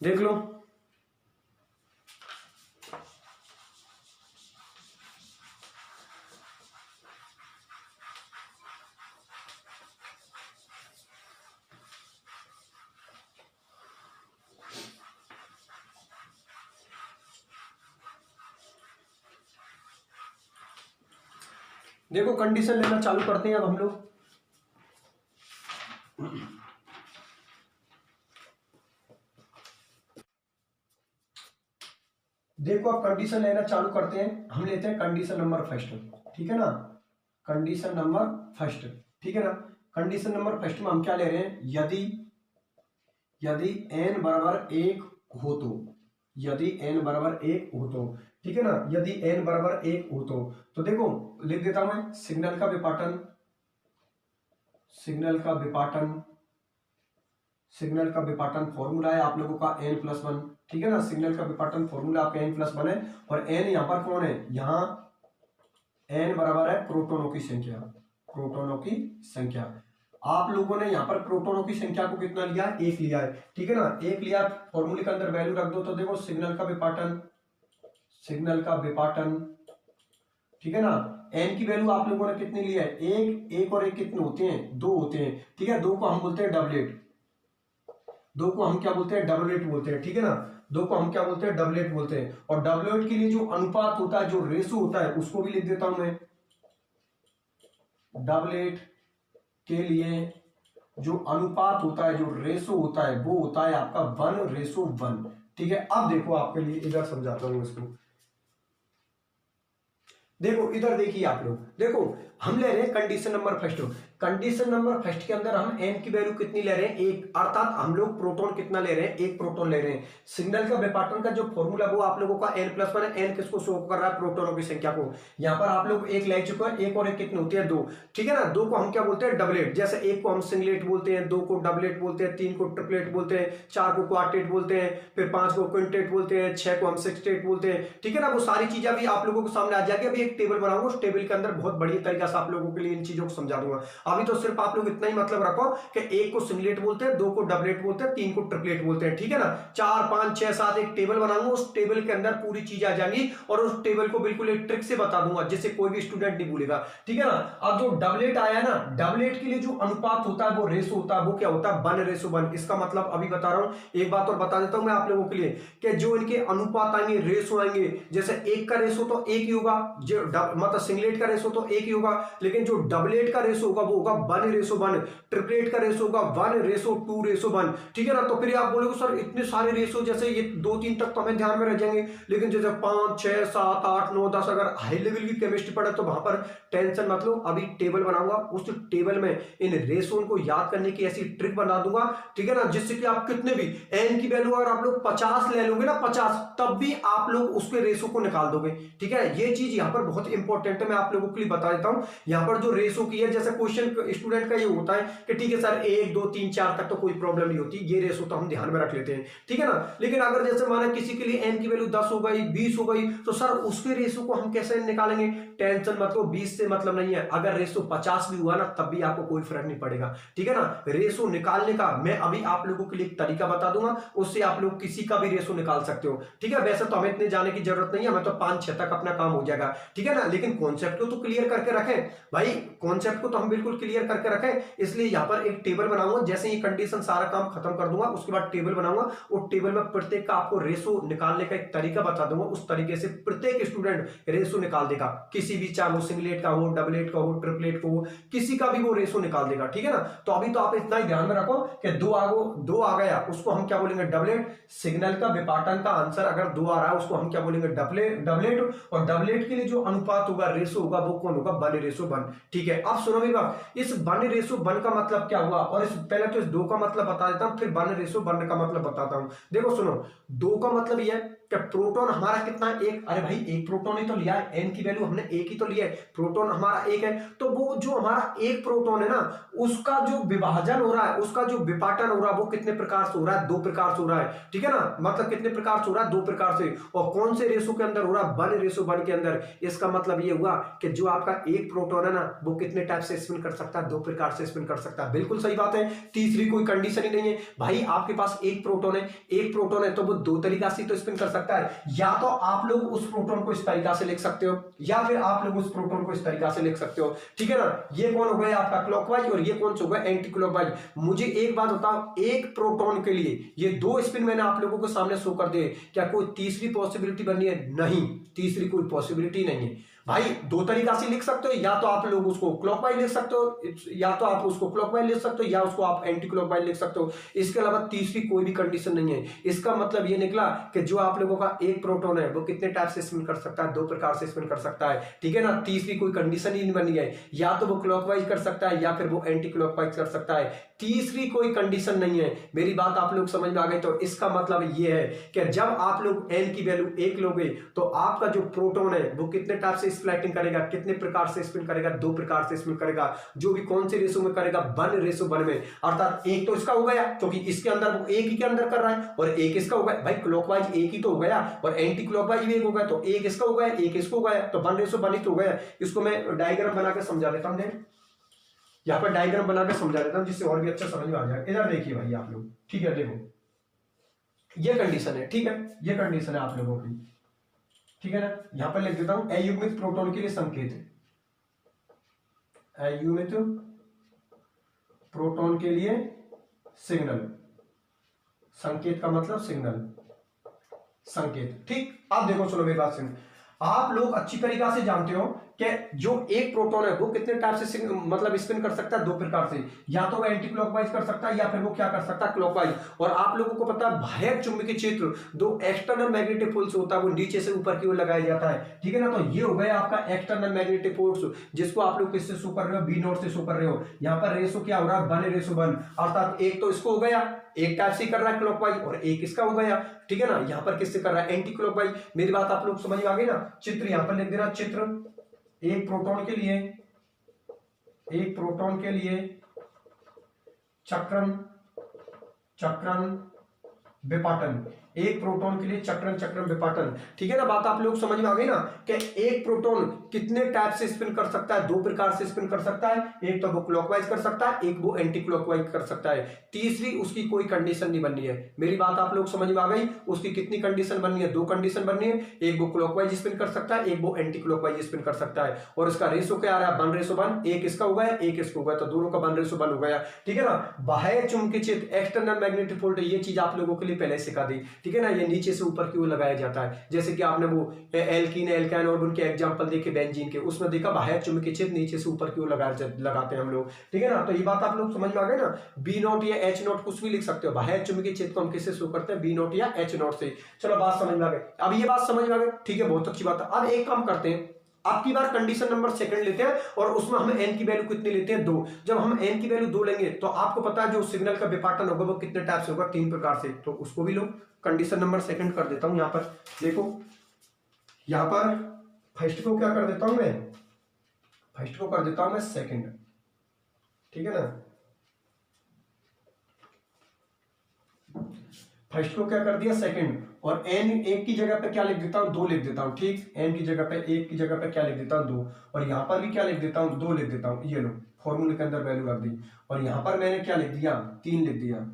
देख लो। देखो कंडीशन लेना चालू करते हैं अब हम लोग। देखो अब कंडीशन लेना चालू करते हैं, हम लेते हैं कंडीशन नंबर फर्स्ट। ठीक है ना, कंडीशन नंबर फर्स्ट। ठीक है ना, कंडीशन नंबर फर्स्ट में हम क्या ले रहे हैं, यदि n बराबर 1 हो तो, यदि n बराबर 1 हो तो, ठीक है ना, यदि n बराबर 1 हो तो देखो लिख देता हूं मैं, सिग्नल का विपाटन सिग्नल का विपाटन फॉर्मूला है आप लोगों का n+1, ठीक है ना। सिग्नल का विपाटन फॉर्मूला आपका n+1 है, और n यहाँ पर कौन है, यहाँ n बराबर है प्रोटोनों की संख्या, प्रोटोनों की संख्या। आप लोगों ने यहाँ पर प्रोटोनों की संख्या को कितना लिया है, 1 लिया है, ठीक है ना। 1 लिया, फॉर्मूले के अंदर वैल्यू रख दो, तो देखो सिग्नल का विपाटन, सिग्नल का विपाटन, ठीक है ना। n की वैल्यू आप लोगों ने कितनी लिया है, 1 और 1 कितने होते हैं, 2 होते हैं, ठीक है। 2 को हम बोलते हैं डबलेट, 2 को हम क्या बोलते हैं, डबलेट बोलते हैं, ठीक है ना। 2 को हम क्या बोलते हैं, डबलेट बोलते हैं। और डबलेट के लिए जो अनुपात होता है, जो रेशो होता है, उसको भी लिख देता हूं मैं। डबलेट के लिए जो अनुपात होता है, जो रेशो होता है, वो होता है आपका 1:1, ठीक है। अब देखो आपके लिए इधर समझाता हूं इसको। देखो इधर देखिए आप लोग, देखो हम ले रहे हैं condition number first. Condition number first के अंदर हम n की वैल्यू कितनी ले रहे हैं, 1, अर्थात हम लोग प्रोटॉन कितना ले रहे हैं, 1 प्रोटॉन ले रहे हैं। सिग्नल का विपाटन का जो फॉर्मूला वो आप लोगों का n+1 है। n किसको शो कर रहा है, प्रोटॉनों की संख्या को। यहाँ पर आप लोग 1 ले चुके हैं, 1 और 1 कितने होती है, 2, ठीक है ना। 2 को हम क्या बोलते हैं, डबलेट। जैसे 1 को हम सिंगलेट बोलते हैं, 2 को डबलेट बोलते हैं, 3 को ट्रिपलेट बोलते हैं, 4 को क्वार्टेट बोलते हैं, फिर 5 को क्विंटेट बोलते हैं, 6 को हम सेक्सटेट बोलते हैं, ठीक है ना। वो सारी चीजें अभी आप लोगों को सामने आ जाएगी। अभी एक टेबल बनाऊंगा, उस टेबल के अंदर बहुत बढ़िया तरीका से आप लोगों के लिए इन चीजों को समझा दूंगा। अभी तो सिर्फ आप लोग इतना ही मतलब रखो कि 1 को सिंगलेट बोलते हैं, 2 को डबलेट बोलते हैं, 3 को ट्रिपलेट बोलते हैं, ठीक है ना। 4, 5, 6, 7 एक टेबल बनाऊंगा, उस टेबल के अंदर पूरी चीज आ जाएंगी, और उस टेबल को बिल्कुल एक ट्रिक से बता दूंगा, जिससे कोई भी स्टूडेंट नहीं भूलेगा, ठीक है ना। अब जो डबलेट आया ना, डबलेट के लिए जो अनुपात होता है, वो रेशो होता है, वो क्या होता है, 1:1। इसका मतलब अभी बता रहा हूं, एक बात और बता देता हूं मैं आप लोगों के लिए, कि जो इनके अनुपात आएंगे, रेशो आएंगे, जैसे 1 का रेशो तो 1 ही होगा, जो मतलब सिंगलेट का रेशो तो 1 ही होगा, लेकिन जो डबलेट का रेशो होगा वो होगा 1:1, ट्रिपलेट का रेशो होगा 1:2:1, ठीक है ना। तो फिर आप बोलोगे सर इतने सारे रेशो, जैसे ये 2-3 तक तो हमें ध्यान में रह जाएंगे, लेकिन जैसे 5, 6, 7, 8, 9, 10 अगर हाई लेवल की केमिस्ट्री पढ़े तो वहां पर टेंशन मत लो। अभी टेबल बनाऊंगा, उस टेबल में इन रेशो को याद करने की ऐसी ट्रिक बना दूंगा, ठीक है ना, जिससे कि आप कितने भी एन की वैल्यू अगर आप लोग 50 ले लोगे ना, 50, तब भी आप लोग उसके रेशो को निकाल दोगे, ठीक है। ये चीज यहाँ पर बहुत इंपॉर्टेंट है, मैं आप लोगों के लिए बता देता हूं। यहाँ पर जो रेशो की है, जैसे क्वेश्चन स्टूडेंट का ये होता है कि ठीक है सर 1, 2, 3, 4 तक तो कोई प्रॉब्लम नहीं होती, ये रेशो तो हम ध्यान में रख लेते हैं, ठीक है ना। लेकिन अगर जैसे माना किसी के लिए एन की वैल्यू 10 हो गई, 20 हो गई, तो सर उसके रेशो को हम कैसे निकालेंगे। टेंशन मत लो, 20 से मतलब नहीं है, अगर रेशो 50 भी हुआ ना, तब भी आपको कोई फर्क नहीं पड़ेगा, ठीक है ना। रेशो निकालने का मैं अभी आप लोगों के लिए एक तरीका बता दूंगा, उससे आप लोग किसी का भी रेशो निकाल सकते हो, ठीक है। वैसे तो हमें इतने जाने की जरूरत नहीं है, हमें तो 5-6 तक अपना काम हो जाएगा, ठीक है ना। लेकिन कॉन्सेप्ट को तो क्लियर करके रखें भाई, कॉन्सेप्ट को तो हम बिल्कुल क्लियर करके रखें। इसलिए यहाँ पर एक टेबल बनाऊंगा, जैसे ये कंडीशन सारा काम खत्म कर दूंगा, उसके बाद टेबल बनाऊंगा, और टेबल में प्रत्येक का आपको रेशो निकालने का एक तरीका बता दूंगा, उस तरीके से प्रत्येक स्टूडेंट रेशो निकाल देगा, किसी भी, चाहे वो सिंगलेट का हो, डबलेट का हो, ट्रिपलेट का हो, किसी का भी वो रेशो निकाल देगा, ठीक है ना। तो अभी तो आप इतना ही ध्यान में रखो कि 2 आ गया, उसको हम क्या बोलेंगे, डबलेट। सिग्नल का विपाटन का आंसर अगर 2 आ रहा है, उसको हम क्या बोलेंगे, डबलेट। और डबलेट के लिए जो अनुपात होगा, रेशो होगा, वो कौन होगा, 1:1, ठीक है। अब सुनो मेरी बात, इस 1:1 का मतलब क्या हुआ, और इस पहले तो इस 2 का मतलब बता देता हूं, फिर 1:1 का मतलब बताता हूं। देखो सुनो, 2 का मतलब यह है कि प्रोटॉन हमारा कितना है, 1। अरे भाई 1 प्रोटॉन ही तो लिया है, एन की वैल्यू हमने 1 ही तो लिया है, प्रोटॉन हमारा 1 है। तो वो जो हमारा 1 प्रोटॉन है ना, उसका जो विभाजन हो रहा है, उसका जो विपाटन हो रहा है, वो कितने प्रकार से हो रहा है, 2 प्रकार से हो रहा है, ठीक है ना। मतलब कितने प्रकार से हो रहा है, 2 प्रकार से। और कौन से रेशो के अंदर हो रहा है, 1:1 के अंदर। इसका मतलब ये हुआ कि जो आपका 1 प्रोटॉन है ना, वो कितने टाइप से स्पिन कर सकता है, 2 प्रकार से स्पिन कर सकता है। बिल्कुल सही बात है, तीसरी कोई कंडीशन ही नहीं है भाई। आपके पास 1 प्रोटॉन है, 1 प्रोटॉन है, तो वो 2 तरीका से तो स्पिन कर सकता है। या तो आप लोग उस प्रोटॉन को इस तरीका से लिख सकते हो, या फिर आप लोग उस प्रोटॉन को इस तरीका से लिख सकते हो, ठीक है ना। ये कौन हो गया आपका क्लॉकवाइज, और ये कौन सा हो गया एंटी क्लॉकवाइज। मुझे एक बात बताओ, 1 प्रोटॉन के लिए ये 2 स्पिन मैंने आप लोगों को सामने शो कर दिए, क्या कोई तीसरी पॉसिबिलिटी बनी है, नहीं, तीसरी कोई पॉसिबिलिटी नहीं है भाई। 2 तरीका से लिख सकते हो, या तो आप लोग उसको क्लॉकवाइज लिख सकते हो, या तो आप उसको क्लॉकवाइज लिख सकते हो, या उसको आप एंटी क्लॉकवाइज लिख सकते हो। इसके अलावा तीसरी कोई भी कंडीशन नहीं है। इसका मतलब ये निकला कि जो आप लोगों का 1 प्रोटॉन है, वो कितने टाइप से स्पिन कर सकता है, 2 प्रकार से स्पिन कर सकता है, ठीक है ना। तीसरी कोई कंडीशन ही नहीं बनी है, या तो वो क्लॉकवाइज कर सकता है, या फिर वो एंटी क्लॉकवाइज कर सकता है। तीसरी कोई कंडीशन नहीं है। मेरी बात आप लोग समझ में आ गई। तो इसका मतलब ये है कि जब आप लोग एन की वैल्यू 1 लोगे, तो आपका जो प्रोटॉन है वो कितने टाइप से स्प्लिटिंग करेगा, कितने प्रकार से स्पिन करेगा, 2 प्रकार से स्पिन करेगा, जो भी कौन से रेशो में करेगा, 1:1 में। अर्थात एक तो इसका हो गया क्योंकि इसके अंदर वो एक ही के अंदर कर रहा है, और एक इसका हो गया, भाई क्लॉकवाइज एक ही तो हो गया और एंटी क्लॉकवाइज भी एक हो गया, तो एक इसका हो गया, एक इसको हो गया, तो 1:1 ही तो हो गया। इसको मैं डायग्राम बना के समझा देता हूं, यहाँ पर डायग्राम बना के समझा देता हूं जिससे और भी अच्छा समझ में आ जाए। इधर देखिए भाई आप लोग, ठीक है, देखो ये कंडीशन है, ठीक है, ये कंडीशन है आप लोगों की, ठीक है ना। यहां पर लिख देता हूं अयुग्मित प्रोटॉन के लिए संकेत, अयुग्मित प्रोटॉन के लिए सिग्नल, संकेत का मतलब सिग्नल, संकेत, ठीक। आप देखो, सुनो मेरी बात सुनो, आप लोग अच्छी तरीका से जानते हो कि जो एक प्रोटॉन है वो कितने टाइप से मतलब स्पिन कर सकता है, 2 प्रकार से, या तो वो एंटी क्लॉकवाइज कर सकता है या फिर वो क्या कर सकता है, क्लॉकवाइज। और आप लोगों को पता है बाह्य चुंबकीय क्षेत्र, दो एक्सटर्नल मैग्नेटिक फोर्स होता है, वो नीचे से ऊपर की ओर लगाया जाता है, ठीक है ना। तो ये हो गया आपका एक्सटर्नल मैग्नेटिक फोर्स, जिसको आप लोग किससे शो कर रहे हो, B0 से शो कर रहे हो। यहाँ पर रेशो क्या हो रहा है, 1:1, अर्थात एक तो इसको हो गया, एक टाइप से कर रहा है क्लॉकवाइज, और एक इसका हो गया, ठीक है ना। यहाँ पर किससे कर रहा है, एंटी क्लॉकवाइज। मेरी बात आप लोग समझ में आ गई ना। चित्र यहाँ पर लिख देना, चित्र एक प्रोटॉन के लिए, एक प्रोटॉन के लिए चक्रण चक्रण विपाटन, एक प्रोटॉन के लिए चक्रण चक्रण विपाटन, ठीक है ना। बात आप लोग समझ में आ गई ना कि एक प्रोटॉन कितने टाइप से स्पिन कर सकता है, 2 प्रकार से स्पिन कर सकता है, एक तो वो क्लॉकवाइज कर सकता है, एक वो एंटी क्लॉकवाइज कर सकता है, तीसरी उसकी कोई कंडीशन नहीं बननी है। मेरी बात आप लोग समझ में आ गई। उसकी कितनी कंडीशन बननी है, 2 कंडीशन बननी है, एक वो क्लॉकवाइज स्पिन कर सकता है, एक वो एंटी क्लॉकवाइज स्पिन कर सकता है, और इसका रेशो क्या आ रहा है, 1:1, एक इसका हो गया, एक इसको हो गया, तो दोनों का 1:1 हो गया, ठीक है ना। बाह्य चुंबकीय क्षेत्र, एक्सटर्नल मैग्नेटिक फील्ड, ये चीज आप लोगों के लिए पहले सिखा दी, ठीक है ना। ये नीचे से ऊपर की ओर लगाया जाता है, जैसे कि आपने वो एल्कीन, एल्काइन और उनके एग्जांपल देखे बेंजीन के, उसमें देखा बाह्य चुंबकीय क्षेत्र नीचे से ऊपर की ओर लगाते हैं हम लोग, ठीक है ना। तो ये बात आप लोग समझ में आ गए ना। B0 या H0 कुछ भी लिख सकते हो, बाह्य चुंबकीय क्षेत्र को हम किससे शो करते हैं, B0 या H0 से। चलो बात समझ में आ गई, अब ये बात समझ में आ गई, ठीक है, बहुत अच्छी बात है। अब एक काम करते हैं, आपकी बार कंडीशन नंबर 2 लेते हैं, और उसमें हम n की वैल्यू कितनी लेते हैं, 2। जब हम n की वैल्यू 2 लेंगे तो आपको पता है जो सिग्नल का विपाटन होगा वो कितने टाइप से होगा, 3 प्रकार से। तो उसको भी लो कंडीशन नंबर 2 कर देता हूं। यहां पर देखो, यहां पर फर्स्ट को क्या कर देता हूं मैं, फर्स्ट को कर देता हूं मैं 2, ठीक है ना। फर्स्ट को क्या कर दिया, 2, और n एक की जगह पे क्या लिख देता हूं, 2 लिख देता हूं, ठीक। n की जगह पे, एक की जगह पे क्या लिख देता हूं, 2, और यहां पर भी क्या लिख देता हूं, 2 लिख देता हूं। ये लो फॉर्मूले के अंदर वैल्यू रख दी, और यहां पर मैंने क्या लिख दिया, 3 लिख दिया।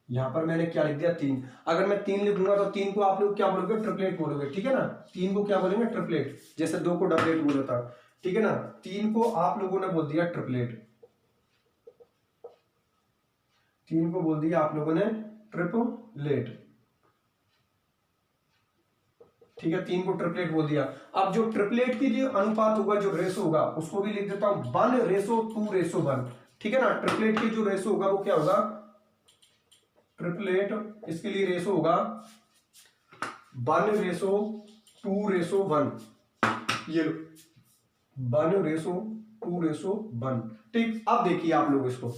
यहां पर मैंने क्या लिख दिया, 3। अगर मैं 3 लिखूंगा तो 3 को आप लोग क्या बोलोगे, ट्रिपलेट बोलोगे, ठीक है ना। 3 को क्या बोलेंगे, ट्रिपलेट, जैसे 2 को डबलेट बोला था, ठीक है ना। 3 को आप लोगों ने बोल दिया ट्रिपलेट, 3 को बोल दिया आप लोगों ने ट्रिपलेट, ठीक है। 3 को ट्रिपलेट बोल दिया। अब जो ट्रिपलेट की जो अनुपात होगा, जो रेशो होगा, उसको भी लिख देता हूं 1:2:1, ठीक है ना। ट्रिपलेट की जो रेशो होगा वो क्या होगा, ट्रिपलेट, इसके लिए रेशो होगा 1:2:1, ये 1:2:1, ठीक। अब देखिए आप लोग इसको,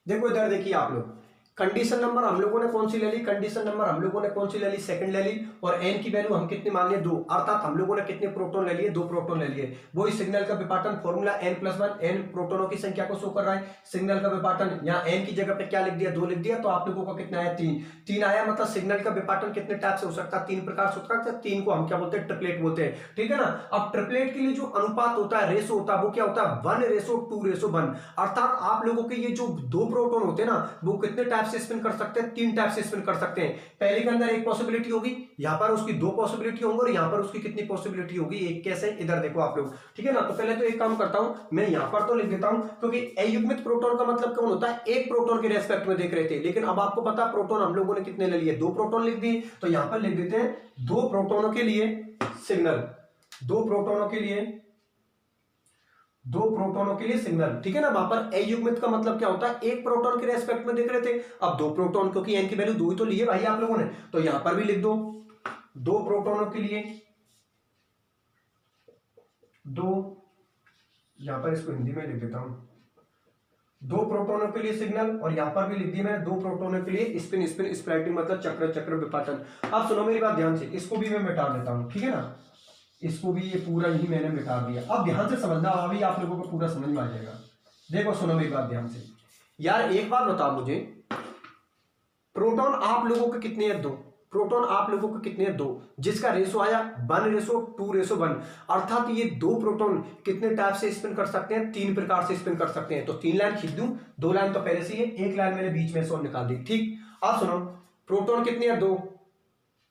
देखो इधर देखिए आप लोग, कंडीशन नंबर हम लोगों ने कौन सी ले ली, कंडीशन नंबर हम लोगों ने कौन सी ले ली, 2 ले ली, और n की वैल्यू हम कितनी मान लिए, 2, अर्थात हम लोगों ने कितने प्रोटॉन ले लिए, 2 प्रोटॉन ले लिए। वही सिग्नल का विपाटन फॉर्मूला n+1, n प्रोटॉनों की संख्या को शो कर रहा है। सिग्नल का विपाटन, यहाँ n की जगह पे क्या लिख दिया, 2 लिख दिया, तो आप लोगों का कितना आया, 3 आया। मतलब सिग्नल का विपाटन कितने टाइप से हो सकता है, 3 प्रकार से हो सकता है। 3 को हम क्या बोलते हैं, ट्रिपलेट बोलते हैं, ठीक है ना। अब ट्रिपलेट के लिए जो अनुपात होता है, रेशो होता है, वो क्या होता है, 1:2:1, अर्थात आप लोगों के ये जो 2 प्रोटॉन होते हैं ना, वो कितने टाइप से स्पिन कर सकते हैं, 3 टाइप से स्पिन कर सकते हैं। पहले के अंदर एक पॉसिबिलिटी होगी, यहां पर उसकी 2 पॉसिबिलिटी होंगी, और यहां पर उसकी कितनी पॉसिबिलिटी होगी, एक। कैसे, इधर देखो आप लोग, ठीक है ना। तो पहले तो एक काम करता हूं, मैं यहां पर तो लिख देता हूं, क्योंकि अयुग्मित प्रोटॉन का मतलब कौन होता है, एक प्रोटॉन के रेस्पेक्ट में देख रहे थे, लेकिन अब आपको पता प्रोटॉन हम लोगों ने कितने ले लिए, 2 प्रोटॉन लिख दिए। तो यहां पर लिख देते हैं 2 प्रोटॉनों के लिए सिग्नल, 2 प्रोटॉनों के लिए, 2 प्रोटॉनों के लिए सिग्नल, ठीक है ना। वहां पर अयुग्मित का मतलब क्या होता है, एक प्रोटॉन के रेस्पेक्ट में देख रहे थे, अब 2 प्रोटॉन, क्योंकि n की वैल्यू 2 ही तो लिए भाई आप लोगों ने, तो यहां पर भी लिख दो 2 प्रोटॉनों के लिए 2, यहां पर इसको हिंदी में लिख देता हूं, 2 प्रोटॉनों के लिए सिग्नल, और यहां पर भी लिख दी मैंने 2 प्रोटॉनों के लिए स्पिन स्प्लिटिंग, मतलब चक्र चक्र विपाटन। अब सुनो मेरी बात ध्यान से, इसको भी मैं मिटा देता हूं, ठीक है ना। इसको भी ये पूरा ही मैंने मिटा दिया। अब ध्यान से समझना, अभी आप लोगों को पूरा समझ में आ जाएगा। देखो सुनो मेरी बात ध्यान से। यार एक बात बताओ मुझे, प्रोटॉन आप लोगों के कितने हैं? 2। प्रोटॉन आप लोगों के कितने हैं? 2, जिसका रेशो आया 1:2:1। अर्थात ये 2 प्रोटॉन कितने टाइप से स्पिन कर सकते हैं? 3 प्रकार से स्पिन कर सकते हैं। तो 3 लाइन खींच दूं, 2 लाइन तो पहले से ही है, 1 लाइन मैंने बीच में से और निकाल दी। ठीक, अब सुनो, प्रोटॉन कितने हैं? 2।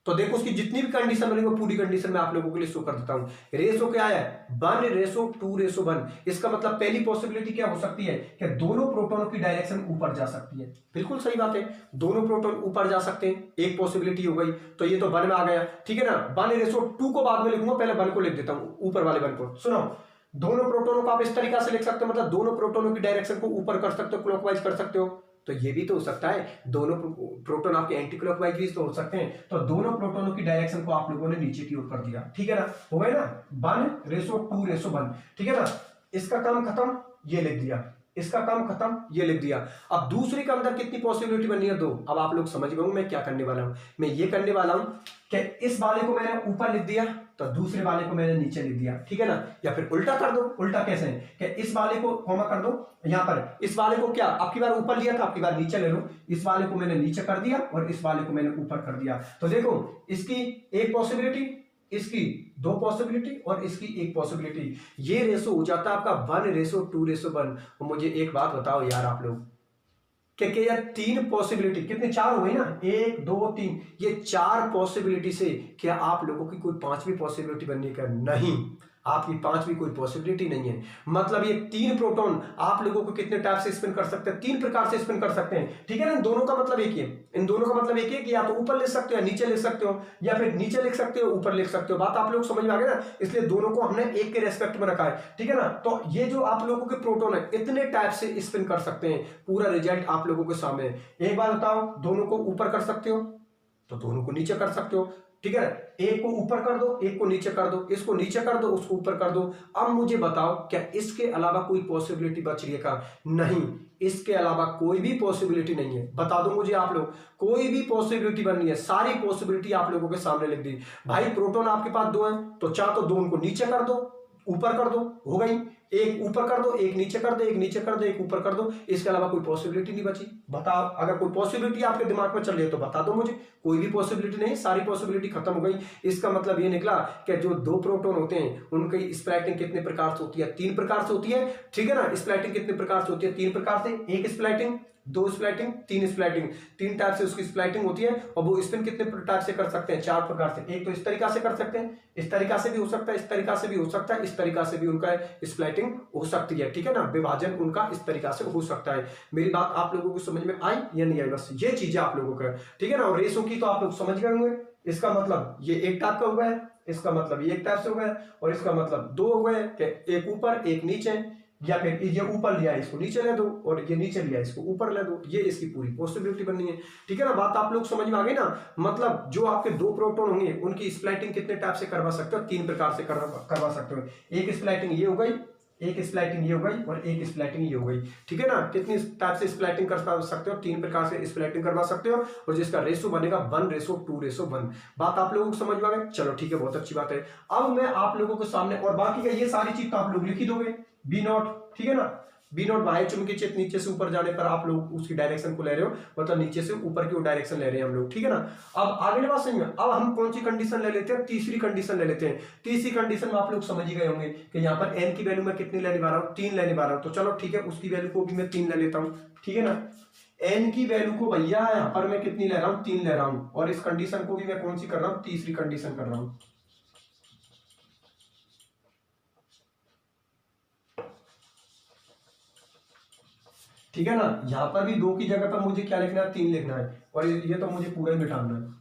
तो देखो उसकी जितनी भी कंडीशन बनेगी वो पूरी कंडीशन में आप लोगों के लिए शो कर देता हूं। रेशो क्या है? 1:2:1। इसका मतलब पहली पॉसिबिलिटी क्या हो सकती है कि दोनों प्रोटॉनों की डायरेक्शन ऊपर जा सकती है। बिल्कुल सही बात है, दोनों प्रोटॉन ऊपर जा सकते हैं, एक पॉसिबिलिटी हो गई। तो ये तो 1 में आ गया, ठीक है ना। 1:2 को बाद में लिखूंगा, पहले 1 को लिख देता हूं, ऊपर वाले 1 को। सुनो, दोनों प्रोटोनों को आप इस तरीका से लिख सकते हो, मतलब दोनों प्रोटोनों की डायरेक्शन को ऊपर कर सकते हो, क्लॉकवाइज कर सकते हो। तो ये भी तो हो सकता है, दोनों प्रोटोन आपके एंटी क्लॉकवाइज भी तो हो सकते हैं। तो दोनों प्रोटोनों की डायरेक्शन को आप लोगों ने नीचे की ओर कर दिया, ठीक है ना। हो गया ना, 1:2:1, ठीक है ना। इसका काम खत्म, ये लिख दिया, इसका काम खत्म, ये लिख दिया। अब दूसरे के अंदर कितनी पॉसिबिलिटी बनी है? 2। अब आप लोग समझ गए मैं क्या करने वाला हूं। मैं ये करने वाला हूं कि इस वाले को मैंने ऊपर लिख दिया तो दूसरे वाले को मैंने नीचे लिख दिया, ठीक है ना। या फिर उल्टा कर दो। उल्टा कैसे है कि इस वाले को कॉमा कर दो, यहां पर इस वाले को क्या आपकी बार ऊपर लिया था, आपकी बार नीचे ले लो। इस वाले को मैंने नीचे कर दिया और इस वाले को मैंने ऊपर कर दिया। तो देखो इसकी एक पॉसिबिलिटी, इसकी 2 पॉसिबिलिटी और इसकी 1 पॉसिबिलिटी। ये रेशो हो जाता है आपका 1:2:1। और मुझे एक बात बताओ यार आप लोग, क्या यार 3 पॉसिबिलिटी कितने? 4 हो गई ना, 1 2 3, ये 4 पॉसिबिलिटी से क्या आप लोगों की कोई 5वीं पॉसिबिलिटी बनने का? नहीं, आपकी 5वीं कोई पॉसिबिलिटी नहीं है। मतलब ये 3 प्रोटॉन आप लोगों को कितने टाइप से स्पिन कर सकते हैं? 3 प्रकार से स्पिन कर सकते हैं, ठीक है ना। इन दोनों का मतलब एक ही है, इन दोनों का मतलब एक ही है कि या तो ऊपर ले सकते हो या नीचे ले सकते हो, या फिर नीचे लिख सकते हो ऊपर लिख सकते हो। बात आप लोग समझ में आ गए ना, इसलिए दोनों को हमने एक के रेस्पेक्ट में रखा है, ठीक है ना। तो ये जो आप लोगों के प्रोटॉन है इतने टाइप से स्पिन कर सकते हैं, पूरा रिजल्ट आप लोगों के सामने है। एक बात बताओ, दोनों को ऊपर कर सकते हो तो दोनों को नीचे कर सकते हो, ठीक है। एक को ऊपर कर दो, एक को नीचे कर दो, इसको नीचे कर दो, उसको ऊपर कर दो। अब मुझे बताओ क्या इसके अलावा कोई पॉसिबिलिटी बच रही है का? नहीं, इसके अलावा कोई भी पॉसिबिलिटी नहीं है। बता दो मुझे आप लोग, कोई भी पॉसिबिलिटी बननी है, सारी पॉसिबिलिटी आप लोगों के सामने लिख दी। भाई प्रोटॉन आपके पास 2 हैं तो चाह तो 2 उनको नीचे कर दो, ऊपर कर दो, हो गई। एक ऊपर कर दो, एक नीचे कर दो, एक नीचे कर दो, एक ऊपर कर दो। इसके अलावा कोई पॉसिबिलिटी नहीं बची। बताओ, अगर कोई पॉसिबिलिटी आपके दिमाग में चल रही है तो बता दो मुझे। कोई भी पॉसिबिलिटी नहीं, सारी पॉसिबिलिटी खत्म हो गई। इसका मतलब ये निकला कि जो 2 प्रोटॉन होते हैं उनकी स्प्लैटिंग कितने प्रकार से होती है? 3 प्रकार से होती है, ठीक है ना। स्प्लैटिंग कितने प्रकार से होती है? 3 प्रकार से। एक स्प्लैटिंग, 2 स्प्लैटिंग, 3 स्प्लैटिंग। 3 टाइप से उसकी स्प्लैटिंग होती है। और वो स्पिन कितने टाइप से कर सकते हैं? 4 प्रकार से। एक तो इस तरीका से कर सकते हैं, इस तरीका से भी हो सकता है, इस तरीका से भी हो सकता है, इस तरीका से भी उनका स्प्लैटिंग हो सकती है, ठीक है ना। विभाजन उनका इस तरीका से हो सकता है। मेरी बात आप लोगों को समझ में आई या नहीं आई? बस ये चीजें आप लोगों का, ठीक है ना। और रेशो की तो आप लोग समझ गए होंगे। इसका मतलब ये एक टाइप का हुआ है, इसका मतलब ये एक टाइप से हो गया, और इसका मतलब 2 हो गए कि एक ऊपर एक नीचे, या फिर ये ऊपर लिया इसको नीचे ले दो, और ये नीचे लिया इसको ऊपर ले दो। ये इसकी पूरी पॉसिबिलिटी बननी है, ठीक है ना। बात आप लोग समझ में आ गई ना। मतलब जो आपके 2 प्रोटॉन होंगे उनकी स्प्लैटिंग कितने टाइप से करवा सकते हो? 3 प्रकार से करवा सकते हो। एक स्प्लैटिंग ये हो गई, एक स्प्लैटिंग ये हो गई, और एक स्प्लैटिंग ये हो गई, ठीक है ना। कितनी टाइप से स्प्लैटिंग कर सकते हो? 3 प्रकार से स्प्लैटिंग करवा सकते हो, और जिसका रेशो बनेगा 1:2:1। बात आप लोगों को समझ में आ गई? चलो ठीक है, बहुत अच्छी बात है। अब मैं आप लोगों के सामने, और बाकी का ये सारी चीज तो आप लोग लिख ही दोगे, B0, ठीक है ना। B0 बाह्य चुंबकीय क्षेत्र नीचे से ऊपर जाने पर आप लोग उसकी डायरेक्शन को ले रहे हो, मतलब नीचे से ऊपर की ओर डायरेक्शन ले रहे हैं हम लोग, ठीक है ना। अब आगे बात समझ में। अब हम कौन सी कंडीशन ले लेते हैं? तीसरी कंडीशन ले लेते हैं। तीसरी कंडीशन में आप लोग समझ ही गए होंगे कि यहाँ पर n की वैल्यू मैं कितनी लेने वाला हूँ? 3 लेने वाला हूँ। तो चलो ठीक है, उसकी वैल्यू को भी मैं 3 ले लेता हूँ, ठीक है ना। n की वैल्यू को भैया यहाँ पर मैं कितनी ले रहा हूँ? 3 ले रहा हूँ। और इस कंडीशन को भी मैं कौन सी कर रहा हूँ? तीसरी कंडीशन कर रहा हूँ, ठीक है ना। यहां पर भी 2 की जगह पर मुझे क्या लिखना है? 3 लिखना है, और ये तो मुझे पूरा ही मिटाना है।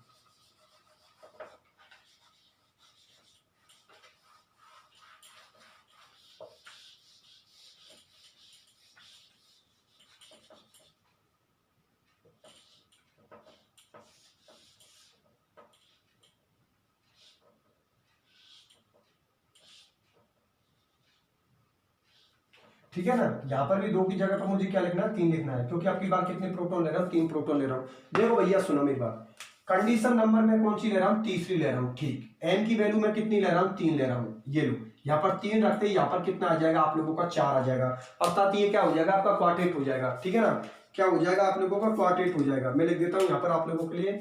ठीक है ना। यहां पर भी 2 की जगह पर मुझे क्या लिखना है? 3 लिखना है, क्योंकि आपकी बार कितने प्रोटॉन ले रहा हूं? 3 प्रोटॉन ले रहा हूं। देखो भैया सुनो मेरी बात, कंडीशन नंबर में कौन सी ले रहा हूं, तीसरी ले रहा हूं, ठीक। एन की वैल्यू में कितनी ले रहा हूं, 3 ले रहा हूं, ये लो, यहाँ पर 3 रखते हैं, यहाँ पर कितना आ जाएगा आप लोगों का 4 आ जाएगा, अर्थात ये क्या हो जाएगा आपका क्वार्टेट हो जाएगा, ठीक है ना, क्या हो जाएगा आप लोगों का क्वार्टेट हो जाएगा। मैं लिख देता हूं यहाँ पर आप लोगों के लिए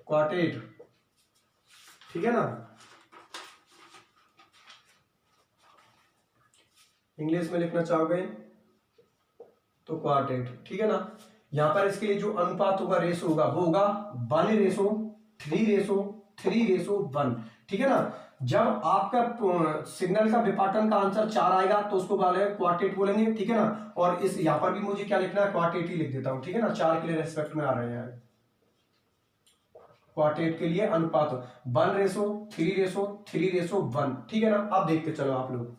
क्वार्टेट, ठीक है ना, इंग्लिश में लिखना चाहोगे तो क्वार्टेट, ठीक है ना। यहां पर इसके लिए जो अनुपात होगा, रेशो होगा, वो होगा 1:3:3:1, ठीक है ना। जब आपका सिग्नल का विपाटन का आंसर 4 आएगा तो उसको बोलेंगे क्वार्टेट बोलेंगे, ठीक है ना। और इस यहां पर भी मुझे क्या लिखना है, क्वार्टेट ही लिख देता हूं, ठीक है ना, 4 के लिए रेस्पेक्ट में आ रहे हैं, क्वार्टेट के लिए अनुपात 1:3:3:1, ठीक है ना। अब देखते चलो आप लोग,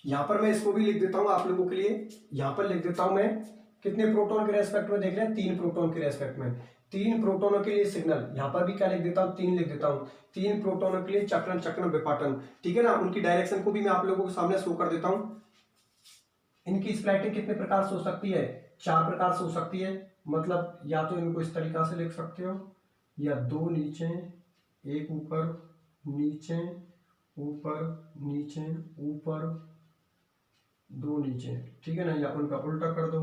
यहां पर मैं इसको भी लिख देता हूं आप लोगों के लिए, यहां पर लिख देता हूं मैं कितने प्रोटॉन के रेस्पेक्ट में, देख रहे हैं 3 प्रोटॉन के रेस्पेक्ट में, 3 प्रोटोनों के लिए सिग्नल, यहां पर भी क्या लिख देता हूं, 3 लिख देता हूं, 3 प्रोटोनों के लिए चक्रण चक्रण विपाटन, ठीक है ना। उनकी डायरेक्शन को भी मैं आप लोगों के सामने शो कर देता हूं। इनकी स्प्लाइटिंग कितने प्रकार से हो सकती है, 4 प्रकार से हो सकती है, मतलब या तो इनको इस तरीका से लिख सकते हो, या 2 नीचे, 1 ऊपर नीचे, ऊपर नीचे, ऊपर 2 नीचे, ठीक है ना, या उनका उल्टा कर दो,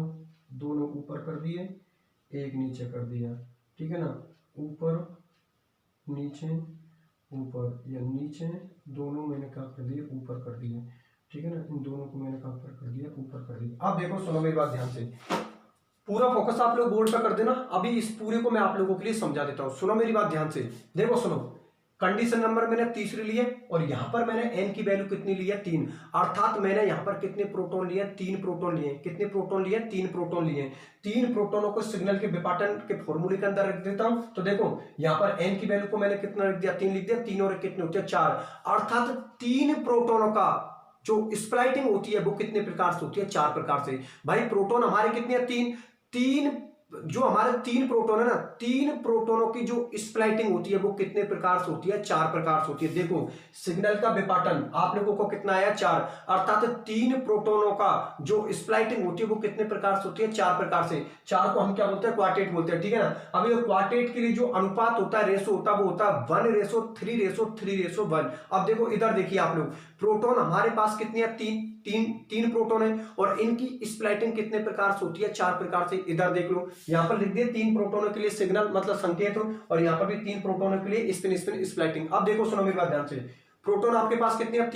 दोनों ऊपर कर दिए, 1 नीचे कर दिया, ठीक है ना, ऊपर नीचे ऊपर, या नीचे, दोनों मैंने क्या कर दिए, ऊपर कर दिए, ठीक है ना, इन दोनों को मैंने कहां पर कर दिया, ऊपर कर दिया। अब देखो सुनो मेरी बात ध्यान से, पूरा फोकस आप लोग बोर्ड पर कर देना, अभी इस पूरे को मैं आप लोगों के लिए समझा देता हूं, सुनो मेरी बात ध्यान से, देखो सुनो, कंडीशन नंबर मैंने तीसरी ली है और यहां पर मैंने एन की वैल्यू कितनी ली है, 3, अर्थात मैंने यहां पर कितने प्रोटॉन लिए, 3 प्रोटॉन लिए, कितने प्रोटॉन लिए, 3 प्रोटॉन लिए। 3 प्रोटॉनों को सिग्नल के विपाटन के फॉर्मूले के अंदर रख देता हूं, तो देखो यहां पर एन की वैल्यू को मैंने कितना लिख दिया, 3 लिख दिया, 3 और कितने होते हैं 4, अर्थात 3 प्रोटॉनों का जो स्प्लाइटिंग होती है वो कितने प्रकार से होती है, 4 प्रकार से। भाई प्रोटॉन हमारे कितने हैं, 3 जो हमारे 3 प्रोटॉन है ना, 3 प्रोटॉनों की जो स्प्लाइटिंग होती है वो कितने प्रकार से होती है, 4 प्रकार से होती है। देखो सिग्नल का विपाटन आप लोगों को कितना आया, 4, अर्थात 3 प्रोटॉनों का जो स्प्लाइटिंग होती है वो कितने प्रकार से होती है, 4 प्रकार से। 4 को हम क्या बोलते हैं, क्वार्टेट बोलते हैं, ठीक है ना। अब ये क्वार्टेट के लिए जो अनुपात होता है, रेशो होता है, वो होता है 1:3:3:1। अब देखो इधर देखिए आप लोग, प्रोटॉन हमारे पास कितने हैं, 3 प्रोटॉन है और इनकी स्प्लाइटिंग कितने प्रकार से होती है, 4 प्रकार से। इधर देख लो, यहां पर लिख दिए 3 प्रोटॉनों के लिए सिग्नल मतलब संकेत, और यहां पर भी 3 प्रोटॉनों के लिए स्पिन स्पिन स्प्लाइटिंग। अब देखो सुनो मेरी बात ध्यान से, प्रोटॉन आपके पास कितने हैं,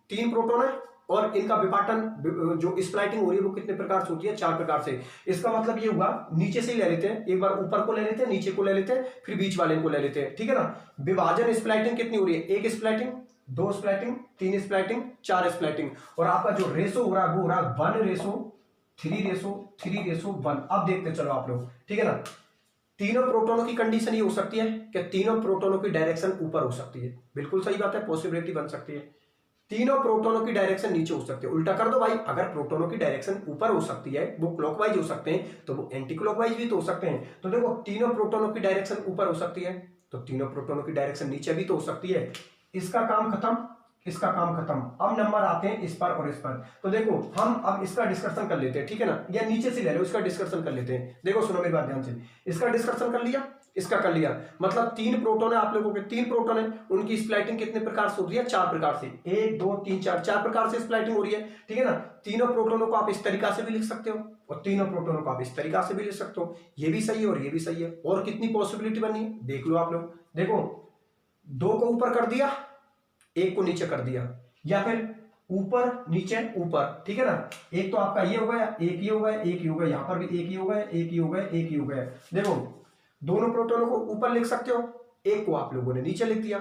3 प्रोटॉन है और इनका विपाटन जो स्प्लाइटिंग हो रही है वो कितने प्रकार से होती है, 4 प्रकार से। इसका मतलब ये हुआ, नीचे से ही ले लेते हैं, एक बार ऊपर को ले लेते हैं, नीचे को ले लेते हैं, फिर बीच वाले को ले लेते हैं, ठीक है ना। विभाजन स्प्लाइटिंग कितनी हो रही है, 1 स्प्लाइटिंग, 2 स्प्लाइटिंग, 3 स्प्लाइटिंग, 4 स्प्लाइटिंग, और आपका जो रेशो हो रहा है वो हो रहा है 1:3:3:1। अब देखते चलो आप लोग, ठीक है ना। तीनों प्रोटॉनों की कंडीशन ये हो सकती है कि तीनों प्रोटॉनों की डायरेक्शन ऊपर हो सकती है, बिल्कुल सही बात है, पॉसिबिलिटी बन सकती है। तीनों प्रोटॉनों की डायरेक्शन नीचे हो सकती है, उल्टा कर दो भाई, अगर प्रोटॉनों की डायरेक्शन ऊपर हो सकती है, वो क्लॉकवाइज हो सकते हैं, तो वो एंटी क्लॉकवाइज भी तो हो सकते हैं। तो देखो तीनों प्रोटॉनों की डायरेक्शन ऊपर हो सकती है, तो तीनों प्रोटॉनों की डायरेक्शन नीचे भी तो हो सकती है। इसका काम खत्म, इसका काम खत्म। अब नंबर आते हैं इस पर और इस पर। तो देखो हम अब इसका डिस्कशन कर लेते हैं, ठीक है ना, या नीचे से ले लो, इसका डिस्कशन कर लेते हैं। देखो सुनो मेरी बात ध्यान से, इसका डिस्कशन कर लिया, इसका कर लिया, मतलब 3 प्रोटॉन है आप लोगों के, 3 प्रोटॉन है, उनकी स्प्लाइटिंग कितने प्रकार से होती है, 4 प्रकार से, 1 2 3 4 प्रकार से स्प्लाइटिंग हो रही है, ठीक है ना। तीनों प्रोटॉनों को आप इस तरीका से भी लिख सकते हो और तीनों प्रोटॉनों को आप इस तरीका से भी लिख सकते हो, ये भी सही है और ये भी सही है। और कितनी पॉसिबिलिटी बनी है देख लो आप लोग, देखो 2 को ऊपर कर दिया, 1 को नीचे कर दिया, या फिर ऊपर नीचे ऊपर, ठीक है ना। एक तो आपका ये हो गया, एक ये हो गया, एक ये हो गया, यहां पर भी एक ये हो गया, एक ये हो गया, एक ये हो गया। देखो दोनों प्रोटॉनों को ऊपर लिख सकते हो, एक को आप लोगों ने नीचे लिख दिया,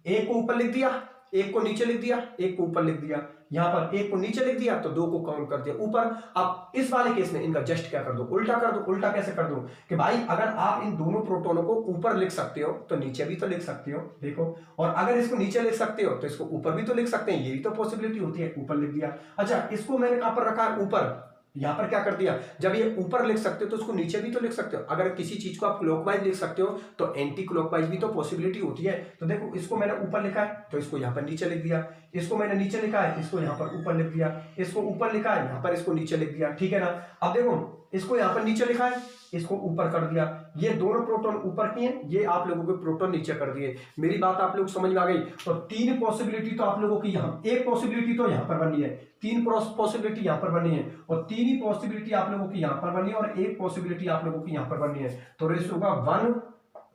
एक को ऊपर लिख दिया, एक को नीचे लिख दिया, एक को ऊपर लिख दिया, यहां पर एक को नीचे लिख दिया तो 2 को काउंट कर दिया ऊपर। अब इस वाले केस में इनका जस्ट क्या कर दो, उल्टा कर दो। उल्टा कैसे कर दो कि भाई अगर आप इन दोनों प्रोटॉनों को ऊपर लिख सकते हो तो नीचे भी तो लिख सकते हो, देखो, और अगर इसको नीचे लिख सकते हो तो इसको ऊपर भी तो लिख सकते हैं, ये भी तो पॉसिबिलिटी होती है, ऊपर लिख दिया। अच्छा इसको मैंने कहां पर रखा है, ऊपर, यहां पर क्या कर दिया, जब ये ऊपर लिख सकते हो तो उसको नीचे भी तो लिख सकते हो। अगर किसी चीज को आप क्लॉकवाइज लिख सकते हो तो एंटी क्लॉकवाइज भी तो पॉसिबिलिटी होती है। तो देखो इसको मैंने ऊपर लिखा है तो इसको यहां पर नीचे लिख दिया, इसको मैंने नीचे लिखा है इसको यहां पर ऊपर लिख दिया, इसको ऊपर लिखा है यहां पर इसको नीचे लिख दिया, ठीक है ना। अब देखो इसको यहां पर नीचे लिखा है, इसको ऊपर कर दिया, ये दोनों प्रोटॉन ऊपर किए, ये आप लोगों के प्रोटॉन नीचे कर दिए। मेरी बात आप लोग समझ में आ गई। तो तीन पॉसिबिलिटी तो आप लोगों की यहाँ, एक पॉसिबिलिटी तो यहाँ पर बनी है, तीन पॉसिबिलिटी यहाँ पर बनी है, और तीन ही पॉसिबिलिटी आप लोगों की यहाँ पर बनी है, और एक पॉसिबिलिटी आप लोगों की यहाँ पर बनी है। तो रेशो होगा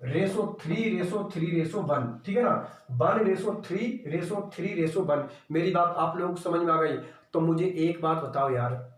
1:3:3:1, ठीक है ना, 1:3:3:1। मेरी बात आप लोग समझ में आ गई। तो मुझे एक बात बताओ यार,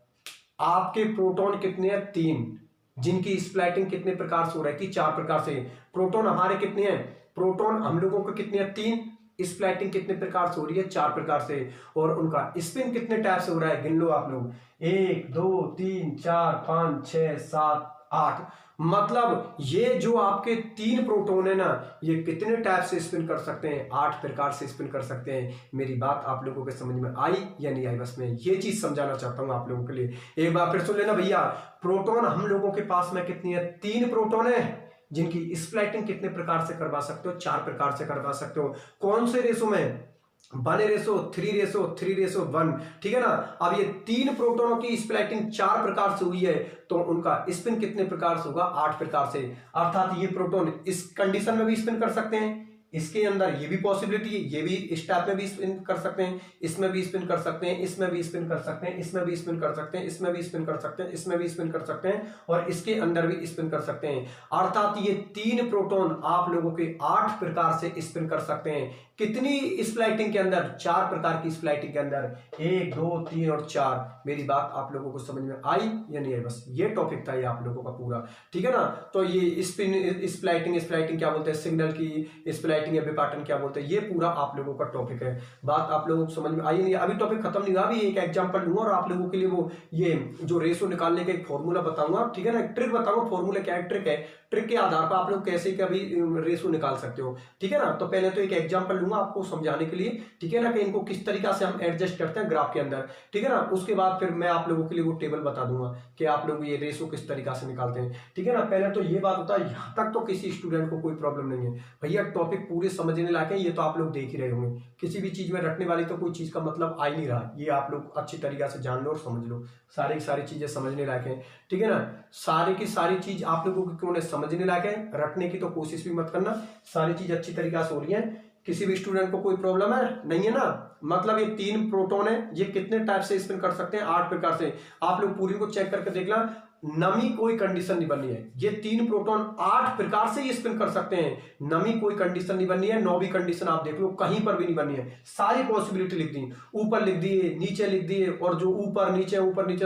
आपके प्रोटॉन कितने हैं? 3, जिनकी स्प्लैटिंग कितने प्रकार से हो रहा है कि 4 प्रकार से। प्रोटॉन हमारे कितने हैं? प्रोटॉन हम लोगों के कितने हैं? 3। स्प्लैटिंग कितने प्रकार से हो रही है? 4 प्रकार से। और उनका स्पिन कितने टाइप से हो रहा है? गिन लो आप लोग, 1 2 3 4 5 6 7 8। मतलब ये जो आपके 3 प्रोटॉन है ना, ये कितने टाइप से स्पिन कर सकते हैं? 8 प्रकार से स्पिन कर सकते हैं। मेरी बात आप लोगों के समझ में आई या नहीं आई? बस मैं ये चीज समझाना चाहता हूं आप लोगों के लिए। एक बार फिर सुन लेना भैया, प्रोटॉन हम लोगों के पास में कितनी है? 3 प्रोटॉन है, जिनकी स्प्लैटिंग कितने प्रकार से करवा सकते हो? 4 प्रकार से करवा सकते हो। कौन से रेशो में? 1:3:3:1, ठीक है ना। अब ये 3 प्रोटॉनों की स्प्लैटिंग 4 प्रकार से हुई है, तो उनका स्पिन कितने प्रकार से होगा? 8 प्रकार से। अर्थात ये प्रोटॉन इस कंडीशन में भी स्पिन कर सकते हैं, इसके अंदर ये भी पॉसिबिलिटी है, ये भी इस टाइप में भी स्पिन कर सकते हैं, इसमें भी स्पिन कर सकते हैं, इसमें भी स्पिन कर सकते हैं, इसमें भी स्पिन कर सकते हैं, इसमें भी स्पिन कर सकते हैं, इसमें भी स्पिन कर सकते हैं, और इसके अंदर भी स्पिन कर सकते हैं। अर्थात ये 3 प्रोटॉन आप लोगों के 8 प्रकार से स्पिन कर सकते हैं। कितनी स्प्लाइटिंग के अंदर? 4 प्रकार की स्प्लाइटिंग के अंदर, 1 2 3 और 4। मेरी बात आप लोगों को समझ में आई या नहीं आई? बस ये टॉपिक था ये आप लोगों का पूरा, ठीक है ना। तो ये स्पिन स्प्लाइटिंग क्या बोलते हैं, सिग्नल की स्प्लाइटिंग या विपाटन क्या बोलते हैं, ये पूरा आप लोगों का टॉपिक है। बात आप लोगों को समझ में आई नहीं? अभी टॉपिक खत्म नहीं हुआ, अभी एक एग्जांपल लूंगा और आप लोगों के लिए वो ये जो रेशो निकालने का एक फॉर्मूला बताऊंगा, ठीक है ना, एक ट्रिक बताऊंगा। फॉर्मूला क्या है? ट्रिक है। ट्रिक के आधार पर आप लोग कैसे कभी रेशो निकाल सकते हो, ठीक है ना। तो पहले तो एक एग्जांपल लूंगा आपको समझाने के लिए, ठीक है ना, कि इनको किस तरीका से हम एडजस्ट करते हैं ग्राफ के अंदर, ठीक है ना। उसके बाद फिर मैं आप लोगों के लिए वो टेबल बता दूंगा कि आप लोग ये रेशो किस तरीका से निकालते हैं, ठीक है ना। पहले तो ये बात होता है, यहां तक तो किसी स्टूडेंट को कोई प्रॉब्लम नहीं है भैया, टॉपिक पूरे समझने लायक है, ये तो आप लोग देख ही रहे होंगे। किसी भी चीज में रटने वाली तो कोई चीज का मतलब आ ही नहीं रहा, ये आप लोग अच्छी तरीका से जान लो और समझ लो। सारी की सारी चीजें समझने लायक है, ठीक है ना। सारी की सारी चीज आप लोगों को क्यों समझने लायक है, रटने की तो कोशिश भी मत करना। सारी चीज अच्छी तरीका से हो रही है, किसी भी स्टूडेंट को कोई प्रॉब्लम है नहीं है ना। मतलब ये 3 प्रोटॉन है, ये कितने टाइप से स्पिन कर सकते हैं? 8 प्रकार से। आप लोग पूरी को चेक करके देख ला, नमी कोई कंडीशन नहीं बनी है, ये 3 प्रोटॉन 8 प्रकार से ये स्पिन कर सकते हैं। नमी कोई कंडीशन नहीं बनी है, नो भी कंडीशन आप देख लो कहीं पर भी नहीं बनी है। सारी पॉसिबिलिटी लिख दी, ऊपर लिख दिए, नीचे लिख दिए, और जो ऊपर नीचे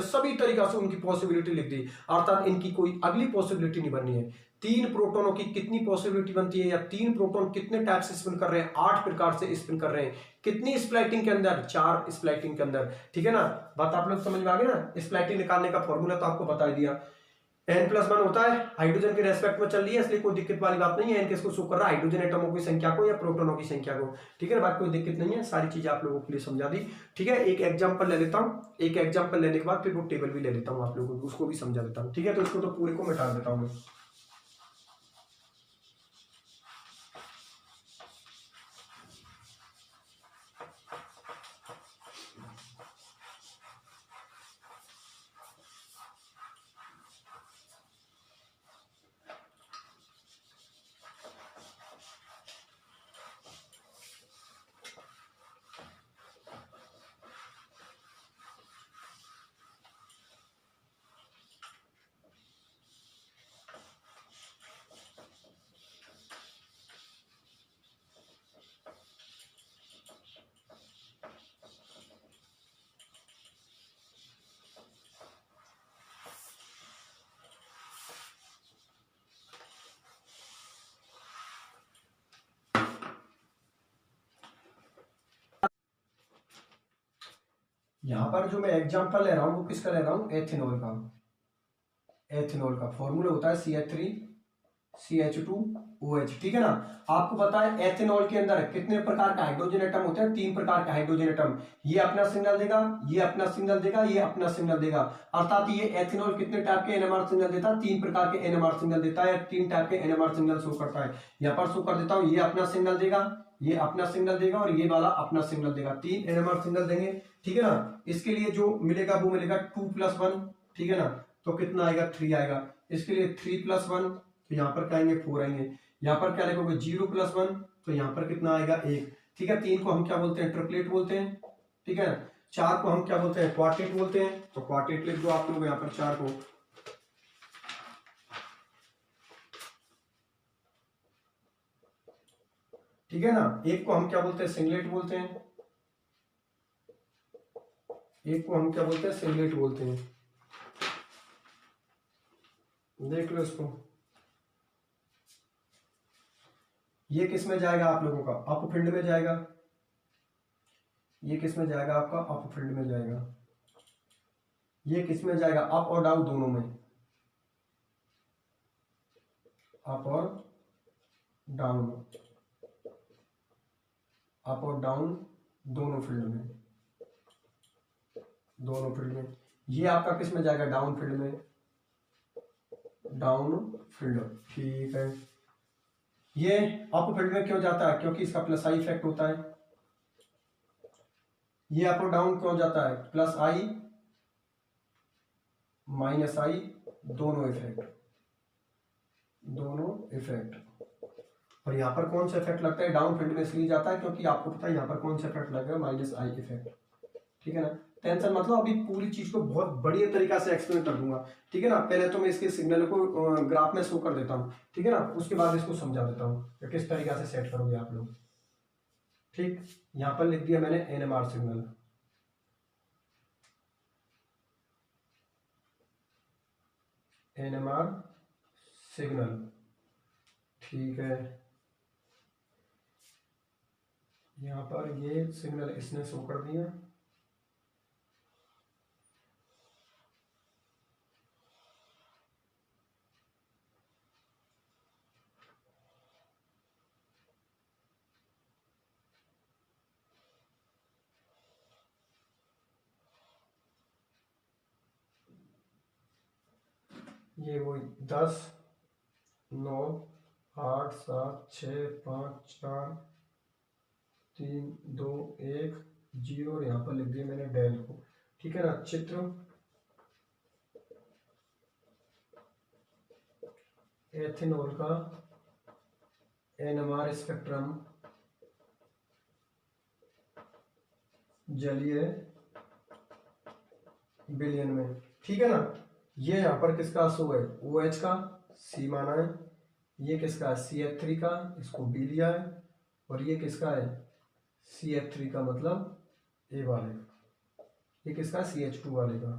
सभी तरीका से उनकी पॉसिबिलिटी लिख दी। अर्थात इनकी कोई अगली पॉसिबिलिटी नहीं बनी है। 3 प्रोटोनों की कितनी पॉसिबिलिटी बनती है, या 3 प्रोटॉन कितने टाइप से स्पिन कर रहे हैं? 8 प्रकार से स्पिन कर रहे हैं। कितनी स्प्लाइटिंग के अंदर? 4 स्प्लाइटिंग के अंदर, ठीक है ना। बात आप लोग समझ में आ गई ना। स्प्लाइटिंग निकालने का फॉर्मूला तो आपको बता दिया, n+1 होता है, हाइड्रोजन के रेस्पेक्ट में चल रही है, इसलिए कोई दिक्कत वाली बात नहीं है। n किसको शो कर रहा है? हाइड्रोजन एटमों की संख्या को या प्रोटोनों की संख्या को, ठीक है। बात कोई दिक्कत नहीं है, सारी चीज आप लोगों के लिए समझा दी, ठीक है। एक एग्जांपल ले लेता हूं, एक एग्जांपल लेने के बाद फिर वो टेबल भी ले लेता हूं, आप लोगों को उसको भी समझा देता हूं, ठीक है। तो इसको तो पूरे को मिटा देता हूं मैं। यहां पर जो मैं एग्जांपल ले रहा हूं वो किसका ले रहा हूं? एथेनॉल का। एथेनॉल का फॉर्मूला होता है CH3CH2OH, ठीक है ना। आपको पता है एथेनॉल के अंदर कितने प्रकार का हाइड्रोजन एटम होते हैं? 3 प्रकार का हाइड्रोजन एटम। ये अपना सिग्नल देगा, ये अपना सिग्नल देगा, ये अपना सिग्नल देगा। अर्थात ये एथेनॉल कितने टाइप के NMR सिग्नल देता है? 3 प्रकार के NMR सिग्नल देता है, 3 टाइप के NMR सिग्नल शो करता है। यहाँ पर शो कर देता हूं, ये अपना सिग्नल देगा, ये अपना सिग्नल देगा, और ये वाला अपना सिग्नल देगा। 3 NMR सिग्नल देंगे, ठीक है ना। इसके लिए जो मिलेगा वो मिलेगा 2+1, ठीक है ना। तो कितना आएगा? 3 आएगा। इसके लिए 3+1, तो यहाँ पर क्या आएंगे 4 आएंगे। यहाँ पर क्या लिखोगे 0+1, तो यहाँ पर कितना आएगा 1। ठीक है, 3 को हम क्या बोलते हैं ट्रिपलेट बोलते हैं। ठीक है, 4 को हम क्या बोलते हैं क्वार्टेट बोलते हैं। तो क्वार्टेट लिख दो आप लोग यहाँ पर 4 को। ठीक है ना, एक को हम क्या बोलते हैं सिंगलेट बोलते हैं। एक को हम क्या बोलते हैं सिंगलेट बोलते हैं। देख लो इसको, ये किस में जाएगा आप लोगों का अप फील्ड में जाएगा। ये किस में जाएगा आपका अप फील्ड में जाएगा। ये किस में जाएगा अप और डाउन दोनों में, अप और डाउन, अप और डाउन दोनों फील्ड में, दोनों फील्ड में। ये आपका किस में जाएगा डाउन फील्ड में, डाउन फील्ड। ठीक है, ये अप फील्ड में क्यों जाता है, क्योंकि इसका प्लस आई इफेक्ट होता है। ये अप और डाउन क्यों जाता है, प्लस आई माइनस आई, दोनों इफेक्ट, दोनों इफेक्ट। और यहाँ पर कौन सा इफेक्ट लगता है डाउन फील्ड में इसलिए जाता है क्योंकि आपको पता है यहाँ पर कौन सा इफेक्ट लगेगा माइनस आई इफेक्ट। ठीक है ना, टेंशन मतलब अभी पूरी चीज को बहुत बढ़िया तरीका से एक्सप्लेन कर दूंगा। ठीक है ना, पहले तो मैं इसके सिग्नल को ग्राफ में शो कर देता हूँ। ठीक है ना, उसके बाद इसको समझा देता हूँ कि किस तरीका से सेट करोगे आप लोग। ठीक, यहाँ पर लिख दिया मैंने एनएमआर सिग्नल। NMR signal. ठीक है, यहाँ पर ये सिग्नल इसने शो कर दिया। ये वही 10 9 8 7 6 5 4 3 2 1 0 और यहाँ पर लिख दिया मैंने डेल को। ठीक है ना, चित्र एथेनॉल का एनएमआर स्पेक्ट्रम जलीय बिलियन में। ठीक है ना, ये यहाँ पर किसका शो है OH का, C माना है। ये किसका है CH3 का, इसको B लिया है। और ये किसका है CH3 का मतलब A वाले, ये किसका CH2 वाले का।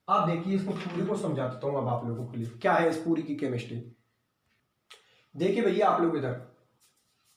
अब देखिए इसको पूरी को समझा देता हूं अब आप लोगों के लिए क्या है इस पूरी की केमिस्ट्री। देखिए भैया आप लोग इधर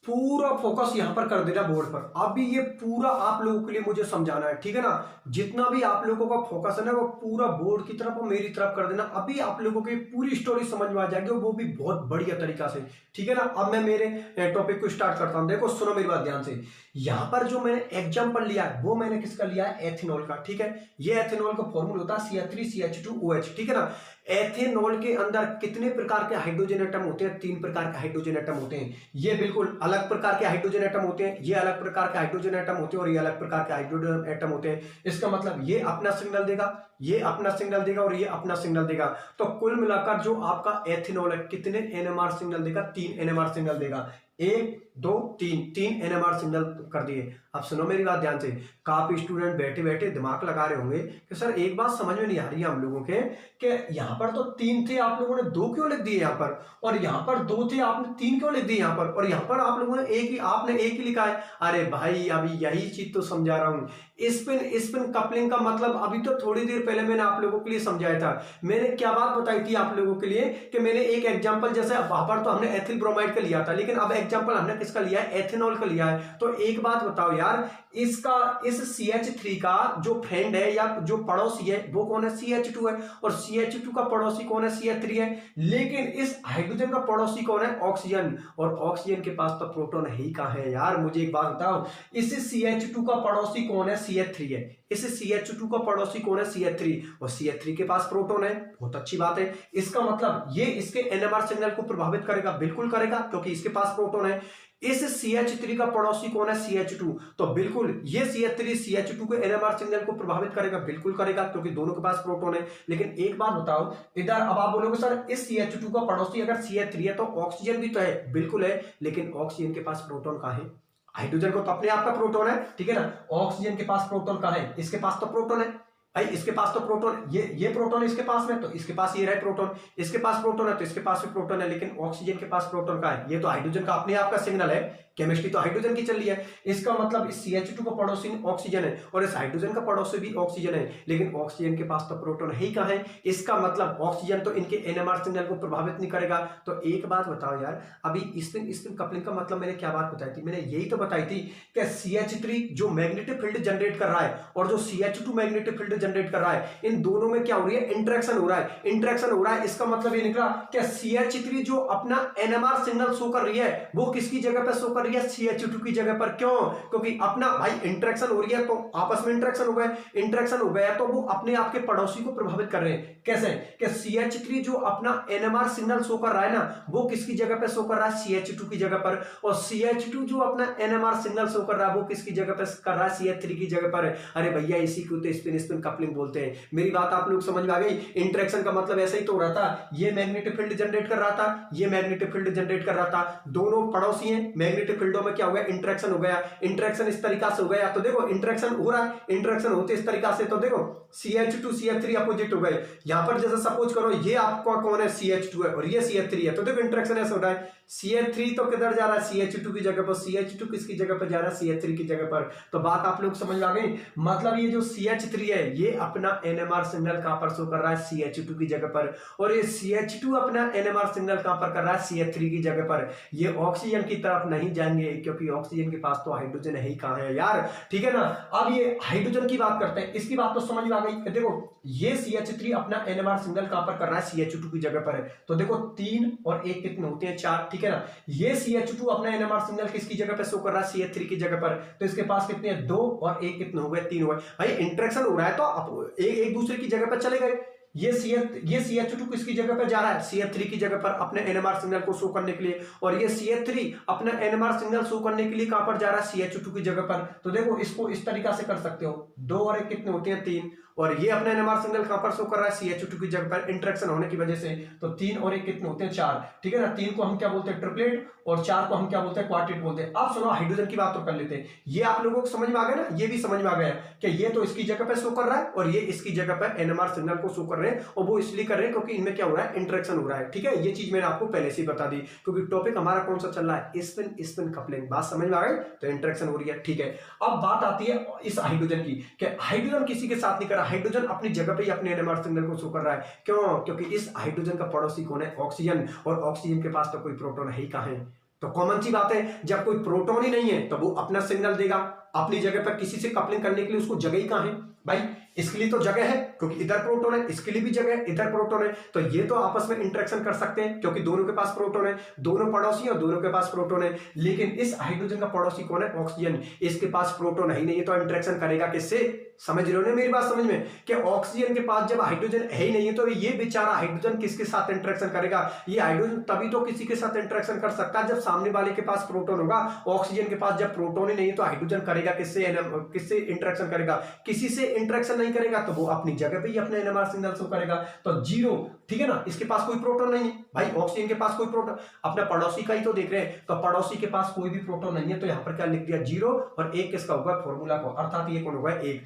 पूरा फोकस यहां पर कर देना बोर्ड पर। अभी ये पूरा आप लोगों के लिए मुझे समझाना है। ठीक है ना, जितना भी आप लोगों का फोकस है ना वो पूरा बोर्ड की तरफ और मेरी तरफ कर देना। अभी आप लोगों की पूरी स्टोरी समझ में आ जाएगी और वो भी बहुत बढ़िया तरीका से। ठीक है ना, अब मैं मेरे टॉपिक को स्टार्ट करता हूं। देखो सुनो मेरी बात ध्यान से। यहां पर जो मैंने एग्जाम्पल लिया है वो मैंने किसका लिया है एथेनॉल का। ठीक है, ये एथेनॉल का फॉर्मूला होता है CH3CH2OH। ठीक है ना, एथेनॉल के अंदर कितने प्रकार के हाइड्रोजन एटम होते हैं, 3 प्रकार के हाइड्रोजन एटम होते हैं। ये बिल्कुल अलग प्रकार के हाइड्रोजन एटम होते हैं, ये अलग प्रकार के हाइड्रोजन एटम होते हैं और ये अलग प्रकार के हाइड्रोजन एटम होते हैं। इसका मतलब ये अपना सिग्नल देगा, ये अपना सिग्नल देगा और ये अपना सिग्नल देगा। तो कुल मिलाकर जो आपका एथेनॉल है कितने एनएमआर सिग्नल देगा, 3 एनएमआर सिग्नल देगा। 1 2 3 एनएमआर सिग्नल कर दिए। अब सुनो मेरी बात ध्यान से। काफी स्टूडेंट बैठे बैठे दिमाग लगा रहे होंगे कि सर एक बात समझ में नहीं आ रही है हम लोगों के कि यहाँ पर तो 3 थे आप लोगों ने 2 क्यों लिख दिए यहाँ पर, और यहाँ पर 2 थे आपने 3 क्यों लिख दिए यहाँ पर, और यहाँ पर आप लोगों ने आपने एक ही लिखा है। अरे भाई अभी यही चीज तो समझा रहा हूँ। स्पिन कपलिंग का मतलब अभी तो थोड़ी देर पहले मैंने आप लोगों के लिए समझाया था। मैंने क्या बात बताई थी आप लोगों के लिए कि मैंने एक एग्जांपल, जैसे वहां पर तो हमने एथिल ब्रोमाइड का लिया था लेकिन अब एग्जांपल हमने किसका लिया है एथेनॉल का लिया है। तो एक बात बताओ यार, इसका इस CH3 का जो फ्रेंड है या जो पड़ोसी है वो कौन है CH2 है, और CH2 का पड़ोसी कौन है CH3 है। लेकिन इस हाइड्रोजन का पड़ोसी कौन है ऑक्सीजन, और ऑक्सीजन के पास तो प्रोटॉन ही कहाँ है यार। मुझे एक बात बताओ, इस CH2 का पड़ोसी कौन है CH3 है। इस CH2 का पड़ोसी कौन है, CH3, और CH3 के पास प्रोटॉन है, बहुत अच्छी बात है। इसका मतलब ये इसके NMR सिग्नल को प्रभावित करेगा, बिल्कुल करेगा, क्योंकि इसके पास प्रोटॉन है। इस CH3 का पड़ोसी कौन है, CH2, तो बिल्कुल ये CH3 CH2 के NMR सिग्नल को प्रभावित करेगा, बिल्कुल करेगा, क्योंकि दोनों के पास प्रोटॉन है। लेकिन एक बात बताओ इधर, अब आप बोलोगे सर इस CH2 का पड़ोसी अगर CH3 है तो ऑक्सीजन भी तो है, बिल्कुल है, लेकिन ऑक्सीजन के पास प्रोटॉन कहां है, हाइड्रोजन को तो अपने आप का प्रोटॉन है, ठीक है ना, ऑक्सीजन के पास प्रोटॉन कहां है, इसके पास तो प्रोटॉन है भाई, इसके पास तो प्रोटॉन, ये प्रोटॉन इसके पास में, तो इसके पास ये रहे प्रोटॉन, इसके पास प्रोटॉन है तो इसके पास भी प्रोटॉन है, लेकिन ऑक्सीजन के पास प्रोटॉन कहां है, ये तो हाइड्रोजन का अपने आप का सिग्नल है, केमिस्ट्री तो हाइड्रोजन की चल रही है। इसका मतलब इस CH2 का पड़ोसी ऑक्सीजन है और इस हाइड्रोजन का पड़ोसी भी ऑक्सीजन है, लेकिन ऑक्सीजन के पास तो प्रोटॉन है ही कहां है, इसका मतलब ऑक्सीजन तो इनके NMR सिग्नल को प्रभावित नहीं करेगा। तो एक बात बताओ यार, अभी स्पिन कपलिंग का मतलब मैंने क्या बात बताई थी, मैंने यही तो बताई थी कि CH3 जो मैग्नेटिक फील्ड जनरेट कर रहा है और जो CH2 मैग्नेटिक फील्ड जनरेट कर रहा है, इन दोनों में क्या हो रही है, इंटरेक्शन हो रहा है, इंटरेक्शन हो रहा है। इसका मतलब ये निकला कि CH3 जो अपना NMR सिग्नल शो कर रही है वो किसकी जगह पर शो कर रही है, CH2 की जगह पर। क्यों, क्योंकि अपना भाई इंटरेक्शन हो रही है तो आपस में इंटरेक्शन हो गए, इंटरेक्शन हो गया तो वो अपने आप के पड़ोसी को प्रभावित कर रहे हैं। कैसे कि CH3 जो अपना NMR सिग्नल शो कर रहा है ना, वो किसकी जगह पर शो कर रहा है, CH2 की जगह पर, और CH2 जो अपना NMR सिग्नल शो कर रहा है वो किसकी जगह पर कर रहा है, CH3 की जगह पर। अरे भैया इसी को तो स्पिन कपलिंग बोलते हैं। मेरी बात आप लोग समझ में आ गई, इंटरेक्शन का मतलब ऐसे ही तो हो रहा था, ये मैग्नेटिक फील्ड जनरेट कर रहा था, ये मैग्नेटिक फील्ड जनरेट कर रहा था, दोनों पड़ोसी हैं, मैग्नेटिक फील्डों में क्या हो गया, इंटरेक्शन हो गया, इंटरेक्शन इस तरीका से हो गया, तो देखो इंटरेक्शन हो रहा है, इंटरेक्शन होते इस तरीका से, तो देखो CH2 CH3 अपोजिट हो गए। यहां पर जैसे सपोज करो ये आपका कौन है, CH2 है और ये CH3 है, तो देखो इंटरेक्शन ऐसा हो रहा है, CH3 तो किधर जा रहा है, CH2 की जगह पर, CH2 किसकी जगह पर जा रहा है, CH3 की जगह पर। तो बात आप लोग समझ आ गई, मतलब ये जो CH3 है ये अपना NMR सिग्नल कहां पर शो कर रहा है, CH2 की जगह पर, और ये CH2 अपना NMR सिग्नल कहां पर कर रहा है, CH3 की जगह पर। ये ऑक्सीजन की तरफ नहीं जाएंगे क्योंकि ऑक्सीजन के पास तो हाइड्रोजन है ही कहां है यार, ठीक है ना। अब ये हाइड्रोजन की बात करते हैं, इसकी बात तो समझ में आ गई। देखो ये CH3 अपना NMR सिग्नल कहां पर कर रहा है, CH2 की जगह पर है, तो देखो 3 और 1 कितने होते हैं, 4, ठीक है ना। ये CH2 अपना NMR सिग्नल किसकी जगह पे शो कर रहा है, CH3 की जगह पर, तो इसके पास कितने हैं, 2 और 1 कितने हो गए, 3 हो गए। भाई इंटरेक्शन हो रहा है तो एक दूसरे की जगह पर चले गए। ये CH2 किसकी जगह पर जा रहा है, CH3 की जगह पर अपने NMR सिग्नल को शो करने के लिए, और ये CH3 अपना NMR सिग्नल शो करने के लिए कहां पर जा रहा है, CH2 की जगह पर। तो देखो इसको इस तरीका से कर सकते हो, 2 और 1 कितने होते हैं, 3, और ये अपना NMR सिग्नल कहां पर शो कर रहा है, CH2 की जगह पर, इंटरेक्शन होने की वजह से, तो 3 और 1 कितने होते हैं, 4, ठीक है ना। 3 को हम क्या बोलते हैं, ट्रिपलेट, और 4 को हम क्या बोलते हैं, क्वार्टेट बोलते हैं। अब सुनो हाइड्रोजन की बात तो कर लेते हैं, ये आप लोगों को समझ में आ गया ना, ये भी समझ में आ गया कि ये तो इसकी जगह पर शो कर रहा है और ये इसकी जगह पर NMR सिग्नल को शो कर रहे हैं, और वो इसलिए कर रहे हैं क्योंकि इनमें क्या हो रहा है, इंटरेक्शन हो रहा है, ठीक है। ये चीज मैंने आपको पहले से ही बता दी, क्योंकि टॉपिक हमारा कौन सा चल रहा है, स्पिन कपलिंग। बात समझ में आ गई, तो इंटरेक्शन हो रही है, ठीक है। अब बात आती है इस हाइड्रोजन की, कि हाइड्रोजन किसी के साथ नहीं कर रहा, हाइड्रोजन अपनी जगह पे ही अपने NMR सिग्नल को शो कर रहा है। क्यों, क्योंकि इस हाइड्रोजन का पड़ोसी कौन है, ऑक्सीजन, और ऑक्सीजन के पास तो कोई प्रोटॉन है ही कहां है। तो कॉमन सी बात है, जब कोई प्रोटॉन ही नहीं है तो वो अपना सिग्नल देगा अपनी जगह पर, किसी से कपलिंग करने के लिए उसको जगह ही कहां है भाई, इसके लिए तो जगह है क्योंकि इधर प्रोटॉन है, इसके लिए भी जगह है, इधर प्रोटॉन है, तो ये तो आपस में इंटरेक्शन कर सकते हैं क्योंकि दोनों के पास प्रोटॉन है, दोनों पड़ोसी और दोनों के पास प्रोटॉन है। लेकिन इस हाइड्रोजन का पड़ोसी कौन है, ऑक्सीजन, इसके पास प्रोटॉन है ही नहीं है, तो इंटरेक्शन करेगा किससे, समझ रहे हो ना मेरी बात समझ में, कि ऑक्सीजन के पास जब हाइड्रोजन है ही नहीं है तो ये बेचारा हाइड्रोजन किसके साथ इंटरेक्शन करेगा, ये हाइड्रोजन तभी तो किसी के साथ इंटरेक्शन कर सकता है जब सामने वाले के पास प्रोटॉन होगा। ऑक्सीजन के पास जब प्रोटॉन ही नहीं है तो हाइड्रोजन करेगा किससे इंटरेक्शन करेगा, किसी से इंटरेक्शन नहीं करेगा, तो वो अपनी जगह पे ही अपने NMR सिग्नल शो करेगा, तो 0, ठीक है ना। इसके पास कोई प्रोटॉन नहीं है भाई, ऑक्सीजन के पास कोई प्रोटॉन, अपना पड़ोसी का ही तो देख रहे हैं, तो पड़ोसी के पास कोई भी प्रोटॉन नहीं है, तो यहां पर क्या लिख दिया, 0, और 1 किसका होगा, फॉर्मूला को, अर्थात ये कौन होगा, 1।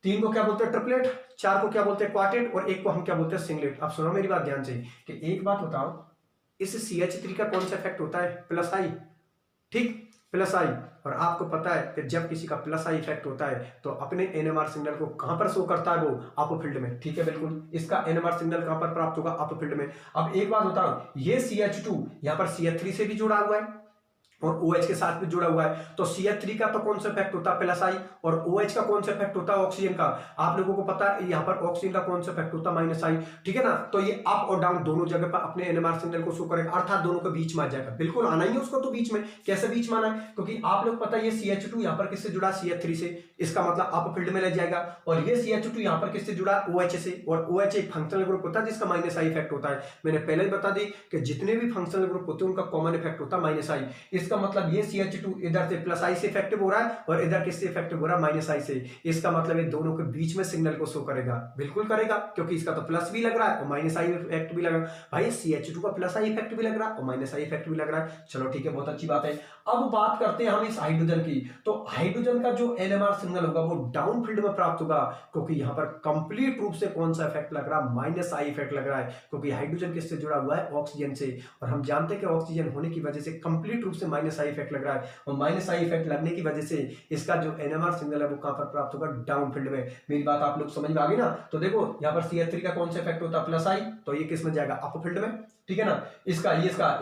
3 को क्या बोलते हैं, ट्रिपलेट, 4 को क्या बोलते हैं, क्वार्टेट, और 1 को हम क्या बोलते हैं, सिंगलेट। अब सुनो मेरी बात ध्यान से, कि एक बात बताओ, इस CH3 का कौन सा इफेक्ट होता है, प्लस आई, ठीक, प्लस आई, और आपको पता है कि जब किसी का प्लस आई इफेक्ट होता है तो अपने NMR सिग्नल को कहां पर शो करता है, वो अप फील्ड में, ठीक है, बिल्कुल। इसका NMR सिग्नल कहां पर प्राप्त होगा, अप फील्ड में। अब एक बात बताओ, ये CH2 यहां पर CH3 से भी जुड़ा हुआ है, और OH के साथ भी जुड़ा हुआ है, तो CH3 का तो कौन सा इफेक्ट होता है प्लस आई, और OH का कौन सा इफेक्ट होता है ऑक्सीजन का, आप लोगों को पता है यहाँ पर ऑक्सीजन का कौन सा इफेक्ट होता है माइनस आई, ठीक है ना। तो ये अप और डाउन दोनों जगह पर अपने NMR सिग्नल को शो करेगा, अर्थात दोनों के बीच में आ जाएगा, बिल्कुल आना ही है उसको तो बीच में। कैसे बीच में आना है, क्योंकि आप लोग पता है ये CH2 यहाँ पर किससे जुड़ा CH3 से, इसका मतलब अप फील्ड में ले जाएगा, और ये CH2 यहाँ पर किससे जुड़ा OH से, और OH एक फंक्शनल ग्रुप होता है जिसका माइनस आई इफेक्ट होता है। मैंने पहले ही बता दी कि जितने भी फंक्शनल ग्रुप होते हैं उनका कॉमन इफेक्ट होता है माइनस आई। इसका मतलब ये CH2 इधर से प्लस आई से इफेक्टिव हो रहा है और इधर किससे इफेक्टिव हो रहा है माइनस आई से, इसका मतलब ये दोनों के बीच में सिग्नल को शो करेगा, बिल्कुल करेगा, क्योंकि इसका तो प्लस भी लग रहा है और माइनस आई इफेक्ट भी लग रहा है। भाई CH2 का प्लस आई इफेक्ट भी लग रहा है और माइनस आई इफेक्ट भी लग रहा है, चलो ठीक है, बहुत अच्छी बात है। अब बात करते हैं हम इस हाइड्रोजन की, तो हाइड्रोजन का जो NMR सिग्नल होगा वो डाउन फील्ड में प्राप्त होगा, क्योंकि यहाँ पर कंप्लीट रूप से कौन सा इफेक्ट लग रहा है माइनस आई इफेक्ट लग रहा है, क्योंकि हाइड्रोजन किससे जुड़ा हुआ है ऑक्सीजन से, और हम जानते हैं कि ऑक्सीजन होने की वजह से कंप्लीट रूप से माइनस आई इफेक्ट लग रहा है, और माइनस आई इफेक्ट लगने की वजह से इसका जो NMR सिग्नल है वो कहां पर प्राप्त होगा डाउन फील्ड में। मेरी बात आप लोग समझ में आ गई ना। तो देखो यहाँ पर CH3 का कौन सा इफेक्ट होता है प्लस आई, तो ये किस में जाएगा अप फील्ड में, ठीक है ना। इसका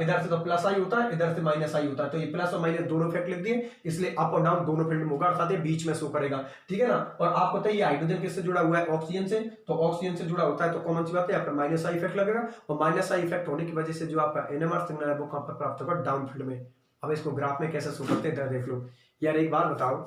इधर से तो प्लस आई होता है, इधर से माइनस आई होता है, तो ये प्लस और माइनस दोनों इफेक्ट लिख दिए, इसलिए अप और डाउन दोनों फील्ड में होगा, अर्थात बीच में शो करेगा, ठीक है ना। और आपको पता है हाइड्रोजन किससे जुड़ा हुआ है ऑक्सीजन से, तो ऑक्सीजन से जुड़ा होता है तो कॉमन सी बात है यहाँ पर माइनस आई इफेक्ट लगेगा, और माइनस आई इफेक्ट होने की वजह से जो आपका NMR सिग्नल है वो कहां पर प्राप्त होगा डाउन फील्ड में। अब इसको ग्राफ में कैसे शो करते हैं देख लो यार। एक बार बताओ,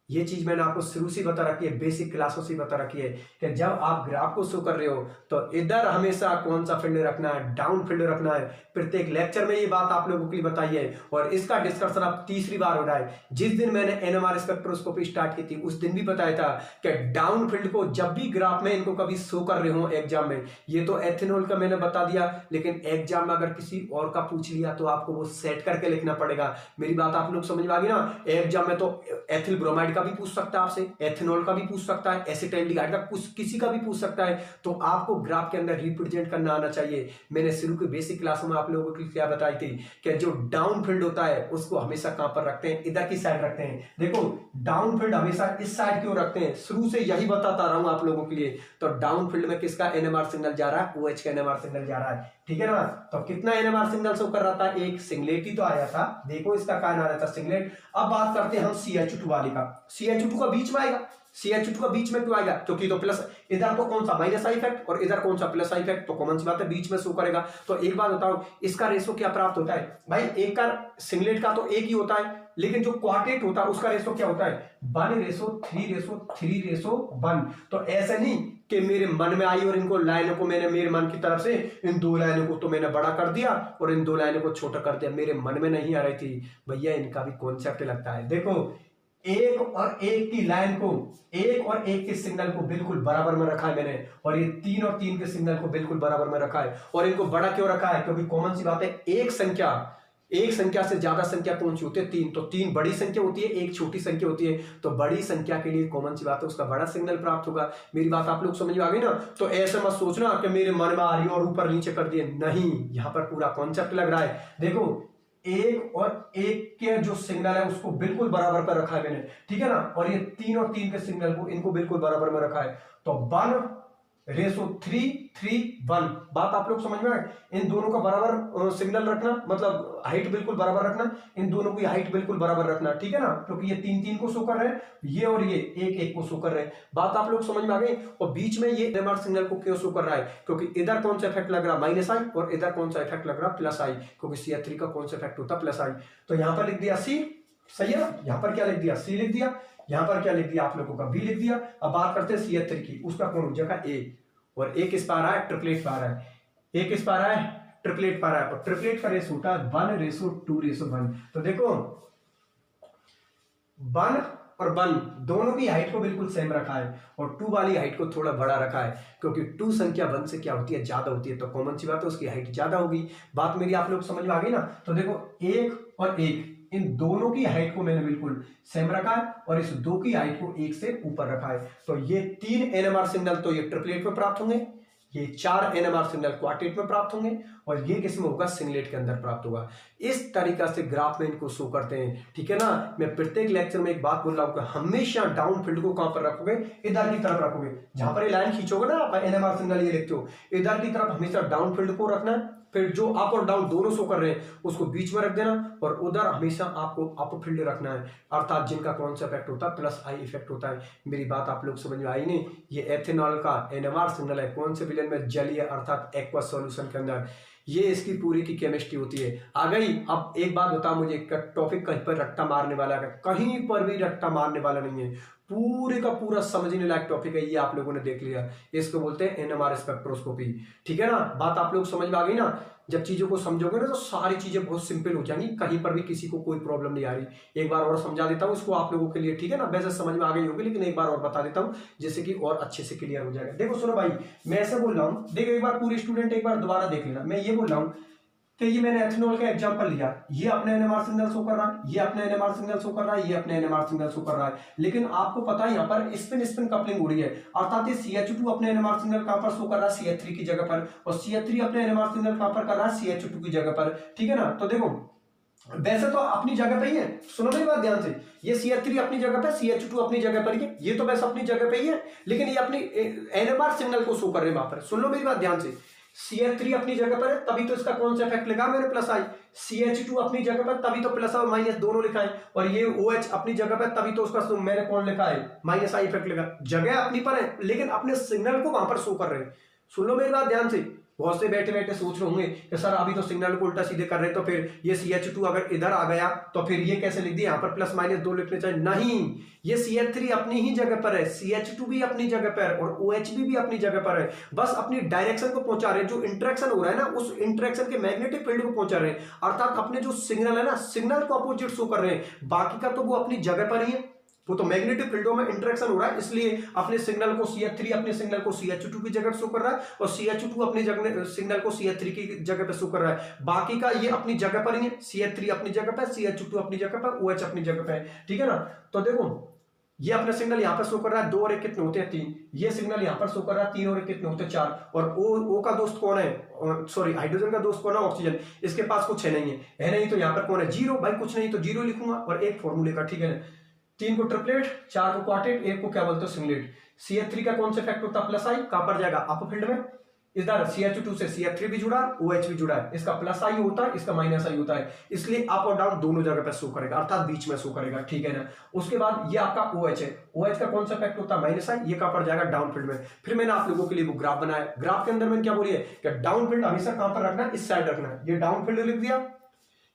ये चीज मैंने आपको शुरू से बता रखी है, बेसिक क्लासों से बता रखी है कि जब आप ग्राफ को शो कर रहे हो तो इधर हमेशा कौन सा फील्ड रखना है, डाउन फील्ड रखना है। प्रत्येक लेक्चर में ये बात आप लोगों के लिए बताई है, और इसका डिस्कशन अब तीसरी बार हो रहा है। जिस दिन मैंने NMR स्पेक्ट्रोस्कोपी स्टार्ट की थी उस दिन भी बताया था कि डाउन फील्ड को जब भी ग्राफ में इनको कभी शो कर रहे हो एग्जाम में, ये तो एथेनॉल का मैंने बता दिया, लेकिन एग्जाम में अगर किसी और का पूछ लिया तो आपको वो सेट करके लिखना पड़ेगा। मेरी बात आप लोग समझ में आ गई ना। एग्जाम में तो एथिल ब्रोमाइड का भी पूछ सकता है आपसे, एथेनॉल का भी पूछ सकता है, एसिटाइलडिहाइड का किसी का भी पूछ सकता है, तो आपको ग्राफ के अंदर रिप्रेजेंट करना आना चाहिए। मैंने शुरू के बेसिक क्लासों में आप लोगों को क्या बताई थी कि जो डाउन फील्ड होता है उसको हमेशा कहां पर रखते हैं, इधर की साइड रखते हैं। देखो डाउन फील्ड हमेशा इस साइड क्यों रखते हैं, शुरू से यही बताता रहा हूं आप लोगों के लिए। तो डाउन फील्ड में किसका NMR सिग्नल जा रहा है, OH का NMR सिग्नल जा रहा है, ठीक है ना। तो कितना NMR सिग्नल शो कर रहा था, एक सिंगलेट ही तो आया था, देखो इसका क्या आ रहा था सिंगलेट। अब बात करते हैं हम CH2 वाले का। CH2 का बीच में आएगा, CH2 का बीच में क्यों आएगा, क्योंकि तो प्लस, इधर तो कौन सा माइनस आई इफेक्ट और इधर कौन सा प्लस आई इफेक्ट, तो कॉमन सी बात है बीच में शो करेगा। तो एक बात बताओ, इसका रेशो क्या प्राप्त होता है भाई, एक का सिंगलेट का तो एक ही होता है, लेकिन जो क्वार्टेट होता है उसका रेशो क्या होता है 1:3:3:1। तो ऐसा नहीं कि मेरे मन में आई और इनको लाइनों को मैंने मेरे मन की तरफ से इन दो लाइनों को तो मैंने बड़ा कर दिया और इन दो लाइनों को छोटा कर दिया, मेरे मन में नहीं आ रही थी भैया, इनका भी कॉन्सेप्ट लगता है। देखो एक और एक की लाइन को, एक और एक के सिग्नल को बिल्कुल बराबर में रखा है मैंने, और ये 3 और 3 के सिग्नल को बिल्कुल बराबर में रखा है। और इनको बड़ा क्यों रखा है, क्योंकि कॉमन सी बात है, एक संख्या से ज्यादा संख्या कौन सी होती है, 3, तो 3 बड़ी संख्या होती है, एक छोटी संख्या होती है, तो बड़ी संख्या के लिए कॉमन सी बात है उसका बड़ा सिग्नल प्राप्त होगा। मेरी बात आप लोग समझ में आ गई ना। तो ऐसे मत सोचना कि मेरे मन में आ रही है और ऊपर नीचे कर दिए, नहीं, यहां पर पूरा कॉन्सेप्ट लग रहा है। देखो एक और एक के जो सिग्नल है उसको बिल्कुल बराबर पर रखा है मैंने, ठीक है ना, और ये 3 और 3 के सिग्नल को इनको बिल्कुल बराबर में रखा है, तो 1:3:3:1। बात आप लोग समझ में आए। इन दोनों का बराबर सिग्नल रखना, मतलब हाइट बिल्कुल बराबर रखना, इन दोनों की हाइट बिल्कुल बराबर रखना, ठीक है ना, क्योंकि ये 3-3 को शो कर रहे हैं, ये और ये 1-1 को शो कर रहे हैं। बात आप लोग समझ में आ गई। और बीच में ये NMR सिग्नल को क्यों शो कर रहा है, क्योंकि इधर कौन सा इफेक्ट लग रहा है माइनस आई, और इधर कौन सा इफेक्ट लग रहा है प्लस आई, क्योंकि CH3 का कौन सा इफेक्ट होता है प्लस आई। तो यहां पर लिख दिया C, सही है ना, यहां पर क्या लिख दिया C लिख दिया, यहां पर क्या लिख दिया आप लोगों का B लिख दिया। अब बात करते हैं CH3 की, उसका कौन ऊर्जा का A, और एक किस पा रहा है ट्रिपलेट पा रहा है, एक किस पा रहा है ट्रिपलेट पा रहा है, और ट्रिपलेट का रेशो होता है 1:2:1। तो देखो 1 और 1 दोनों की हाइट को बिल्कुल सेम रखा है, और 2 वाली हाइट को थोड़ा बड़ा रखा है, क्योंकि 2 संख्या 1 से क्या होती है ज्यादा होती है, तो कॉमन सी बात है उसकी हाइट ज्यादा होगी। बात मेरी आप लोग समझ में आ गई ना। तो देखो 1 और 1 इन दोनों की हाइट को मैंने बिल्कुल सेम रखा है, और इस 2 की हाइट को 1 से ऊपर रखा है। तो ये 3 NMR सिग्नल तो ये ट्रिपलेट में प्राप्त होंगे, ये 4 NMR सिग्नल क्वार्टेट में प्राप्त होंगे, और ये किस में होगा सिंगलेट के अंदर प्राप्त होगा। इस तरीका से ग्राफ में इनको शो करते हैं, ठीक है ना। मैं प्रत्येक लेक्चर में एक बात बोल रहा हूं कि हमेशा डाउन फील्ड को कहां पर रखोगे, इधर की तरफ रखोगे, जहां पर ये लाइन खींचोगे ना आप NMR सिग्नल ये लिखते हो, इधर की तरफ हमेशा डाउन फील्ड को रखना है, फिर जो अप और डाउन दोनों शो कर रहे हैं उसको बीच में रख देना, और उधर हमेशा आपको अप फील्ड रखना है, अर्थात जिनका कौन सा इफेक्ट होता है, प्लस आई इफेक्ट होता है। मेरी बात आप लोग समझ में आई नहीं? ये एथेनॉल का NMR सिग्नल है, कौन से विलेन में? जलीय अर्थात एक्वा सॉल्यूशन के अंदर। ये इसकी पूरी की केमिस्ट्री होती है। आ गई। अब एक बात बताओ मुझे, टॉपिक कहीं पर रट्टा मारने वाला है? कहीं पर भी रट्टा मारने वाला नहीं है, पूरे का पूरा समझने लायक टॉपिक है। ये आप लोगों ने देख लिया, इसको बोलते हैं NMR स्पेक्ट्रोस्कोपी। ठीक है ना? बात आप लोग समझ में आ गई ना? जब चीजों को समझोगे ना तो सारी चीजें बहुत सिंपल हो जाएंगी, कहीं पर भी किसी को कोई प्रॉब्लम नहीं आ रही। एक बार और समझा देता हूँ इसको आप लोगों के लिए, ठीक है ना? वैसे समझ में आ गई होगी, लेकिन एक बार और बता देता हूँ जिससे कि और अच्छे से क्लियर हो जाएगा। देखो सुनो भाई, मैं ऐसे बोल रहा हूँ, देखो एक बार पूरे स्टूडेंट एक बार दोबारा देख लेना। मैं ये बोल रहा हूँ कि ये मैंने एथेनॉल का एग्जांपल लिया, ये अपने NMR सिग्नल शो कर रहा है, ये अपने NMR सिग्नल शो कर रहा है, ये अपने NMR सिग्नल शो कर रहा है, लेकिन आपको पता है यहाँ पर स्पिन स्पिन कपलिंग हो रही है, अर्थात ये CH2 अपने NMR सिग्नल कहां पर शो कर रहा है? CH3 की जगह पर, और CH3 अपने NMR सिग्नल कहां पर कर रहा है? CH2 की जगह पर। ठीक है ना? तो देखो वैसे तो अपनी जगह पे ही है, सुनो मेरी बात ध्यान से, ये CH3 अपनी जगह पे, CH2 अपनी जगह पर, ये तो वैसे अपनी जगह पे ही है, लेकिन ये अपनी NMR सिग्नल को शो कर रहे हैं वहां पर। सुन लो मेरी बात ध्यान से, CH3 अपनी जगह पर है तभी तो इसका कौन सा इफेक्ट लिखा मैंने? प्लस आई। CH2 अपनी जगह पर तभी तो प्लस और माइनस दोनों लिखा है, और ये OH अपनी जगह पर तभी तो उसका मैंने कौन लिखा है? माइनस आई इफेक्ट लिखा। जगह अपनी पर है, लेकिन अपने सिग्नल को वहां पर शो कर रहे हैं। सुन लो मेरी बात ध्यान से। बहुत से बैठे बैठे सोच रहे होंगे कि सर अभी तो सिग्नल को उल्टा सीधे कर रहे हैं, तो फिर ये CH2 अगर इधर आ गया तो फिर ये कैसे लिख दिया? यहाँ पर प्लस माइनस दो लिखने चाहिए। नहीं, ये CH3 अपनी ही जगह पर है, CH2 भी अपनी जगह पर है, और OH भी अपनी जगह पर है, बस अपनी डायरेक्शन को पहुंचा रहे हैं। जो इंटरेक्शन हो रहा है ना, उस इंटरेक्शन के मैग्नेटिक फील्ड को पहुंचा रहे हैं, अर्थात अपने जो सिग्नल है ना, सिग्नल को अपोजिट शो कर रहे हैं। बाकी का तो वो अपनी जगह पर ही है, वो तो मैग्नेटिक फील्डों में इंटरेक्शन हो रहा है, इसलिए अपने सिग्नल को CH3 अपने सिग्नल को CH2 की जगह शो कर रहा है, और CH2 अपने सिग्नल को CH3 की जगह पे शो कर रहा है। बाकी का ये अपनी जगह पर ही है, CH3 अपनी जगह पर, CH2 अपनी जगह पर, OH अपनी जगह पर है। ठीक है ना? तो देखो ये अपना सिग्नल यहाँ पर शो कर रहा है 2 और 1 कितने होते हैं? 3। ये सिग्नल यहाँ पर शो कर रहा है 3 और 1 कितने होते हैं? 4। और O का दोस्त कौन है? सॉरी, हाइड्रोजन का दोस्त कौन है? ऑक्सीजन। इसके पास कुछ है नहीं है नहीं, तो यहाँ पर कौन है? 0। भाई कुछ नहीं तो 0 लिखूंगा, और 1 फॉर्मूले का। ठीक है ना? 3 को ट्रिपलेट, 4 को क्वार्टेट, 1 को क्या बोलते हो? सिंगलेट। CH3 का कौन सा इफेक्ट होता है? प्लस आई। कहां पर जाएगा? अप फील्ड में। इधर CH2 से CH3 भी जुड़ा, OH भी जुड़ा है, इसका प्लस आई होता है, इसका माइनस आई होता है, इसलिए अप और डाउन दोनों जगह पे शो करेगा, अर्थात बीच में शो करेगा। ठीक है ना? उसके बाद ये आपका OH है, OH का कौन सा इफेक्ट होता है? माइनस आई। ये कहां पर जाएगा? डाउन फील्ड में। फिर मैंने आप लोगों के लिए वो ग्राफ बनाया, ग्राफ के अंदर मैंने क्या बोली है कि डाउन फील्ड हमेशा कहां पर रखना है? इस साइड रखना है। ये डाउन फील्ड लिख दिया,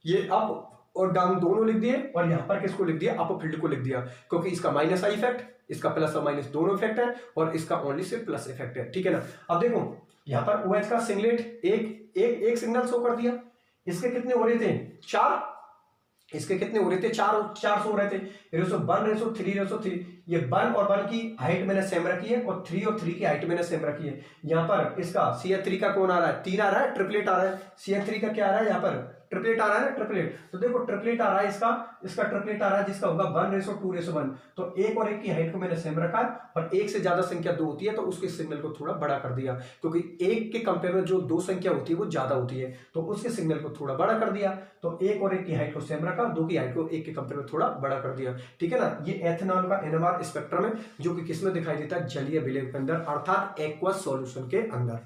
ये अप और डाउन दोनों लिख दिए, और यहां पर किसको लिख दिया? अप फील्ड को लिख दिया, क्योंकि इसका माइनस आई इफेक्ट, इसका प्लस और माइनस दोनों इफेक्ट है, और इसका ओनली सिर्फ प्लस इफेक्ट है। ठीक है ना? अब देखो यहां पर OH का सिंगलेट एक सिग्नल शो कर दिया, इसके कितने हो रहे थे? 4। इसके कितने हो रहे थे? 4 सो रहे थे। Ratio 1 ratio 3 ratio 3। ये 1 और 1 की हाइट मैंने सेम रखी है, और 3 और 3 की हाइट मैंने सेम रखी है। यहाँ पर इसका CH3 का कौन आ रहा है? 3 आ रहा है, ट्रिपलेट आ रहा है। CH3 का क्या आ रहा है? यहाँ पर ट्रिपलेट आ रहा है ना, ट्रिपलेट। तो देखो ट्रिपलेट आ रहा है, इसका ट्रिपलेट आ रहा है, जिसका होगा 1 रेशो 2 रेशो 1। तो 1 और 1 की हाइट को मैंने सेम रखा है, और 1 से ज्यादा संख्या 2 होती है तो उसके सिग्नल को थोड़ा बड़ा कर दिया, क्योंकि 1 के कंपेयर में जो 2 संख्या होती है वो ज्यादा होती है, तो उसके सिग्नल को थोड़ा बड़ा कर दिया। तो 1 और 1 की हाइट को सेम रखा, 2 की हाइट को 1 के कंपेयर में थोड़ा बड़ा कर दिया। ठीक है ना? ये एथेनॉल का NMR स्पेक्ट्रम है, जो कि किसमें दिखाई देता है? जलीय विलेन के अंदर, अर्थात एक्वस सॉल्यूशन के अंदर।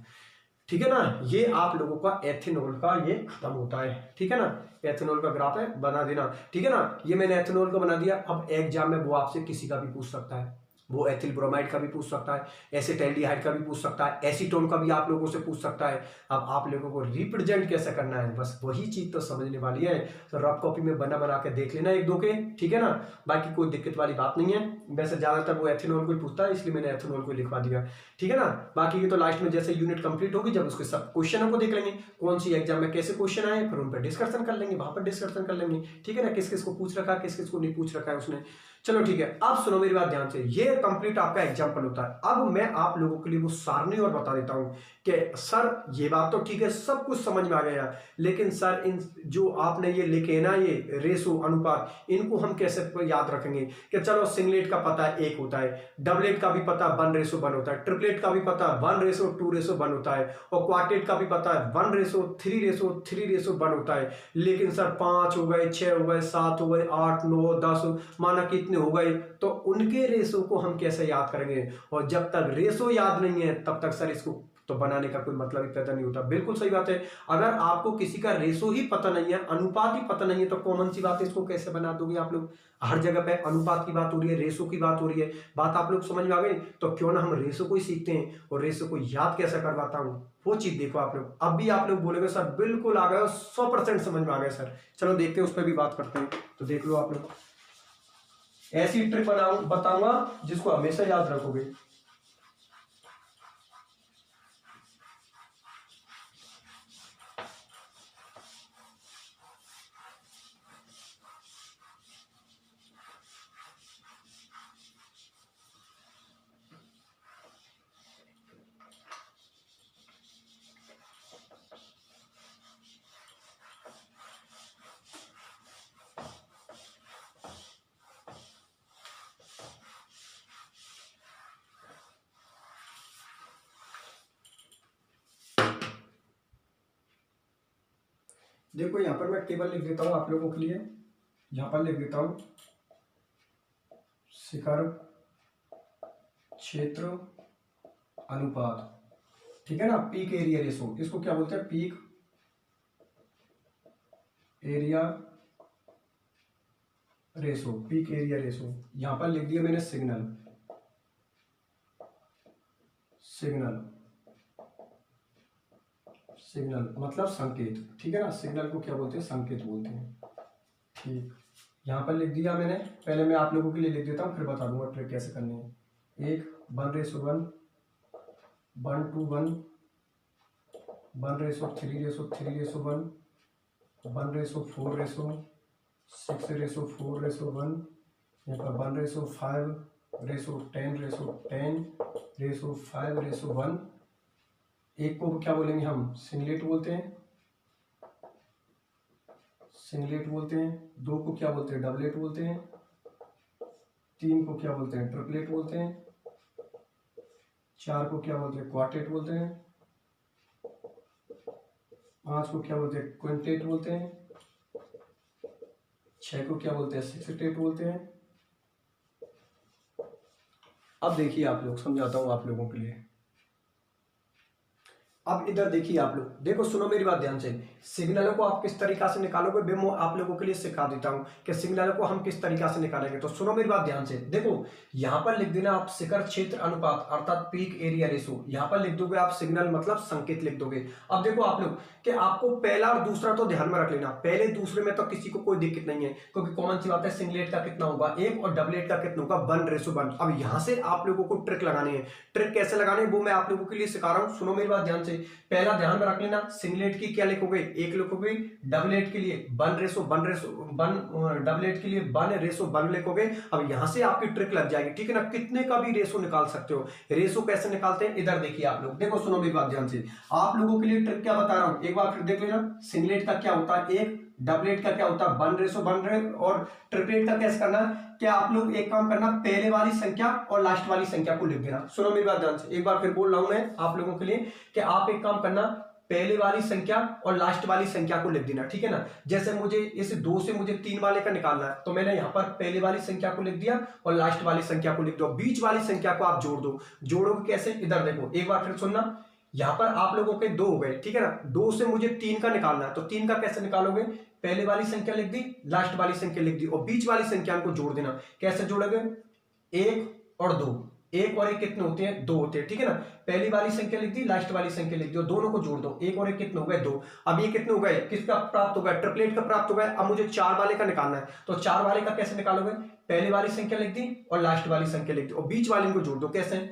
ठीक है ना? ये आप लोगों का एथेनॉल का ये खत्म होता है। ठीक है ना? एथेनॉल का ग्राफ है, बना देना। ठीक है ना? ये मैंने एथेनॉल का बना दिया। अब एग्जाम में वो आपसे किसी का भी पूछ सकता है, वो एथिल ब्रोमाइड का भी पूछ सकता है, एसिटाल्डिहाइड का भी पूछ सकता है, एसीटोन का भी आप लोगों से पूछ सकता है। अब आप लोगों को रिप्रेजेंट कैसे करना है, बस वही चीज तो समझने वाली है। तो रफ कॉपी में बना के देख लेना 1-2 के। ठीक है ना? बाकी कोई दिक्कत वाली बात नहीं है। वैसे ज्यादातर वो एथेनॉल को ही पूछता है, इसलिए मैंने एथेनॉल को लिखवा दिया। ठीक है ना? बाकी की तो लास्ट में जैसे यूनिट कंप्लीट होगी, जब उसके सब क्वेश्चनों को देख लेंगे, कौन सी एग्जाम में कैसे क्वेश्चन आए, फिर उन पर डिस्कशन कर लेंगे, वहां पर डिस्कशन कर लेंगे। ठीक है ना? किस किस को पूछ रखा है, किस किस को नहीं पूछ रखा है उसने। चलो ठीक है, अब सुनो मेरी बात ध्यान से। ये कंप्लीट आपका एग्जाम्पल होता है। अब मैं आप लोगों के लिए वो सारणी और बता देता हूं कि सर ये बात तो ठीक है, सब कुछ समझ में आ गया, लेकिन सर इन जो आपने ये लिखे ना, ये रेशो अनुपात, इनको हम कैसे याद रखेंगे? कि चलो सिंगलेट का पता है 1 होता है, डबलेट का भी पता 1:1 होता है, ट्रिपलेट का भी पता 1:2:1 होता है, और क्वार्टेट का भी पता है 1:3:3:1 होता है। लेकिन सर 5 हो गए, 6 हो गए, 7 हो गए, 8, 9, 10 माना कितने हो गए, तो उनके रेशो को हम कैसे याद करेंगे? और जब तक रेशो याद नहीं है तब तक सर इसको तो बनाने का कोई मतलब ही पैदा नहीं होता। बिल्कुल सही बात है। अगर आपको किसी का रेशो ही पता नहीं है, अनुपात ही पता नहीं है, तो कॉमन सी बात है, इसको कैसे बना दोगे आप लोग। हर जगह पे अनुपात की बात हो रही है, रेशो की बात हो रही है, बात आप लोग समझ में आ गई। तो क्यों ना हम रेशो को ही सीखते हैं, और रेशो को याद कैसे करवाता हूं वो चीज देखो आप लोग। अब भी आप लोग बोलेंगे सर बिल्कुल आ गए, 100% समझ में आ गया सर। चलो देखते हैं, उस पर भी बात करते हैं। तो देख लो आप लोग, ऐसी ट्रिक बताऊंगा जिसको हमेशा याद रखोगे। देखो यहां पर मैं टेबल लिख देता हूं आप लोगों के लिए। यहां पर लिख देता हूं शिखर क्षेत्र अनुपात, ठीक है ना। पीक एरिया रेशो, इसको क्या बोलते हैं, peak area ratio, peak area ratio. यहां पर लिख दिया मैंने सिग्नल, सिग्नल सिग्नल मतलब संकेत, ठीक है ना। सिग्नल को क्या बोलते हैं, संकेत बोलते हैं, ठीक। यहां पर लिख दिया मैंने। पहले मैं आप लोगों के लिए लिख देता हूं, फिर बता दूंगा ट्रिक कैसे करनी है। 1:1, 1:1, 1:3:3:1, 1:4:6:4:1, यहाँ पर 1:5:10:10:5:1। एक को क्या बोलेंगे हम, सिंगलेट बोलते हैं, सिंगलेट बोलते हैं। 2 को क्या बोलते हैं, डबलेट बोलते हैं। 3 को क्या बोलते हैं, ट्रिपलेट बोलते हैं। 4 को क्या बोलते हैं, क्वार्टेट बोलते हैं। 5 को क्या बोलते हैं, क्विंटेट बोलते हैं। 6 को क्या बोलते हैं, सिक्सटेट बोलते हैं। अब देखिए आप लोग, समझाता हूं आप लोगों के लिए। अब इधर देखिए आप लोग, देखो सुनो मेरी बात ध्यान से। सिग्नलों को आप किस तरीका से निकालोगे, मैं आप लोगों के लिए सिखा देता हूं कि सिग्नलों को हम किस तरीका से निकालेंगे। तो सुनो मेरी बात ध्यान से। देखो यहां पर लिख देना आप शिखर क्षेत्र अनुपात अर्थात पीक एरिया रेशो। यहां पर लिख दोगे आप सिग्नल मतलब संकेत लिख दोगे। अब देखो आप लोग कि आपको पहला और दूसरा तो ध्यान में रख लेना, पहले दूसरे में तो किसी को कोई दिक्कत नहीं है, क्योंकि कॉमन सी बात है। सिंगलेट का कितना होगा 1 और डबलेट का कितना होगा 1:1। अब यहां से आप लोगों को ट्रिक लगानी है। ट्रिक कैसे लगानी है वो मैं आप लोगों के लिए सिखा रहा हूं, सुनो मेरी बात ध्यान से। पहला ध्यान में रख लेना, सिंगलेट की क्या लिखोगे 1 लिखोगे, डबलेट के लिए 1:1, डबलेट के लिए 1:1 लिखोगे। अब यहां से आपकी ट्रिक लग जाएगी, ठीक है ना। कितने का भी रेशो निकाल सकते हो। रेशो कैसे निकालते हैं इधर देखिए आप लोग, देखो सुनो मेरी बात ध्यान से। आप लोगों के लिए ट्रिक क्या बता रहा हूं एक बार फिर देख लेना। सिंगलेट का क्या होता है 1, डबलेट का क्या होता है 1:1 और ट्रिपलेट का कैसे करना है। क्या आप लोग एक काम करना, पहले वाली संख्या और लास्ट वाली संख्या को लिख देना। सुनो मेरी बात ध्यान से, एक बार फिर बोल रहा हूं मैं आप लोगों के लिए कि आप एक काम करना, पहले वाली संख्या और लास्ट वाली संख्या को लिख देना, ठीक है ना। जैसे मुझे इस 2 से मुझे 3 वाले का निकालना है, तो मैंने यहां पर पहले वाली संख्या को लिख दिया और लास्ट वाली संख्या को लिख दो। बीच वाली संख्या को आप जोड़ दो। जोड़ोगे कैसे, इधर देखो एक बार फिर सुनना। यहां पर आप लोगों के 2 हो गए, ठीक है ना। 2 से मुझे 3 का निकालना है, तो 3 का कैसे निकालोगे, पहले वाली संख्या लिख दी, लास्ट वाली संख्या लिख दी और बीच वाली संख्या को जोड़ देना। कैसे जोड़ोगे, 1 और 2, 1 और 1 कितने होते हैं 2 होते हैं, ठीक है ना। पहली वाली संख्या लिख दी, लास्ट वाली संख्या लिख दी और दोनों को जोड़ दो। 1 और 1 कितने हो गए 2। अब ये कितने हो गए, किसका प्राप्त हो गया, ट्रिपलेट का प्राप्त हो गया। अब मुझे 4 वाले का निकालना है, तो 4 वाले का कैसे निकालोगे, पहली वाली संख्या लिख दी और लास्ट वाली संख्या लिख दी और बीच वाले को जोड़ दो। कैसे,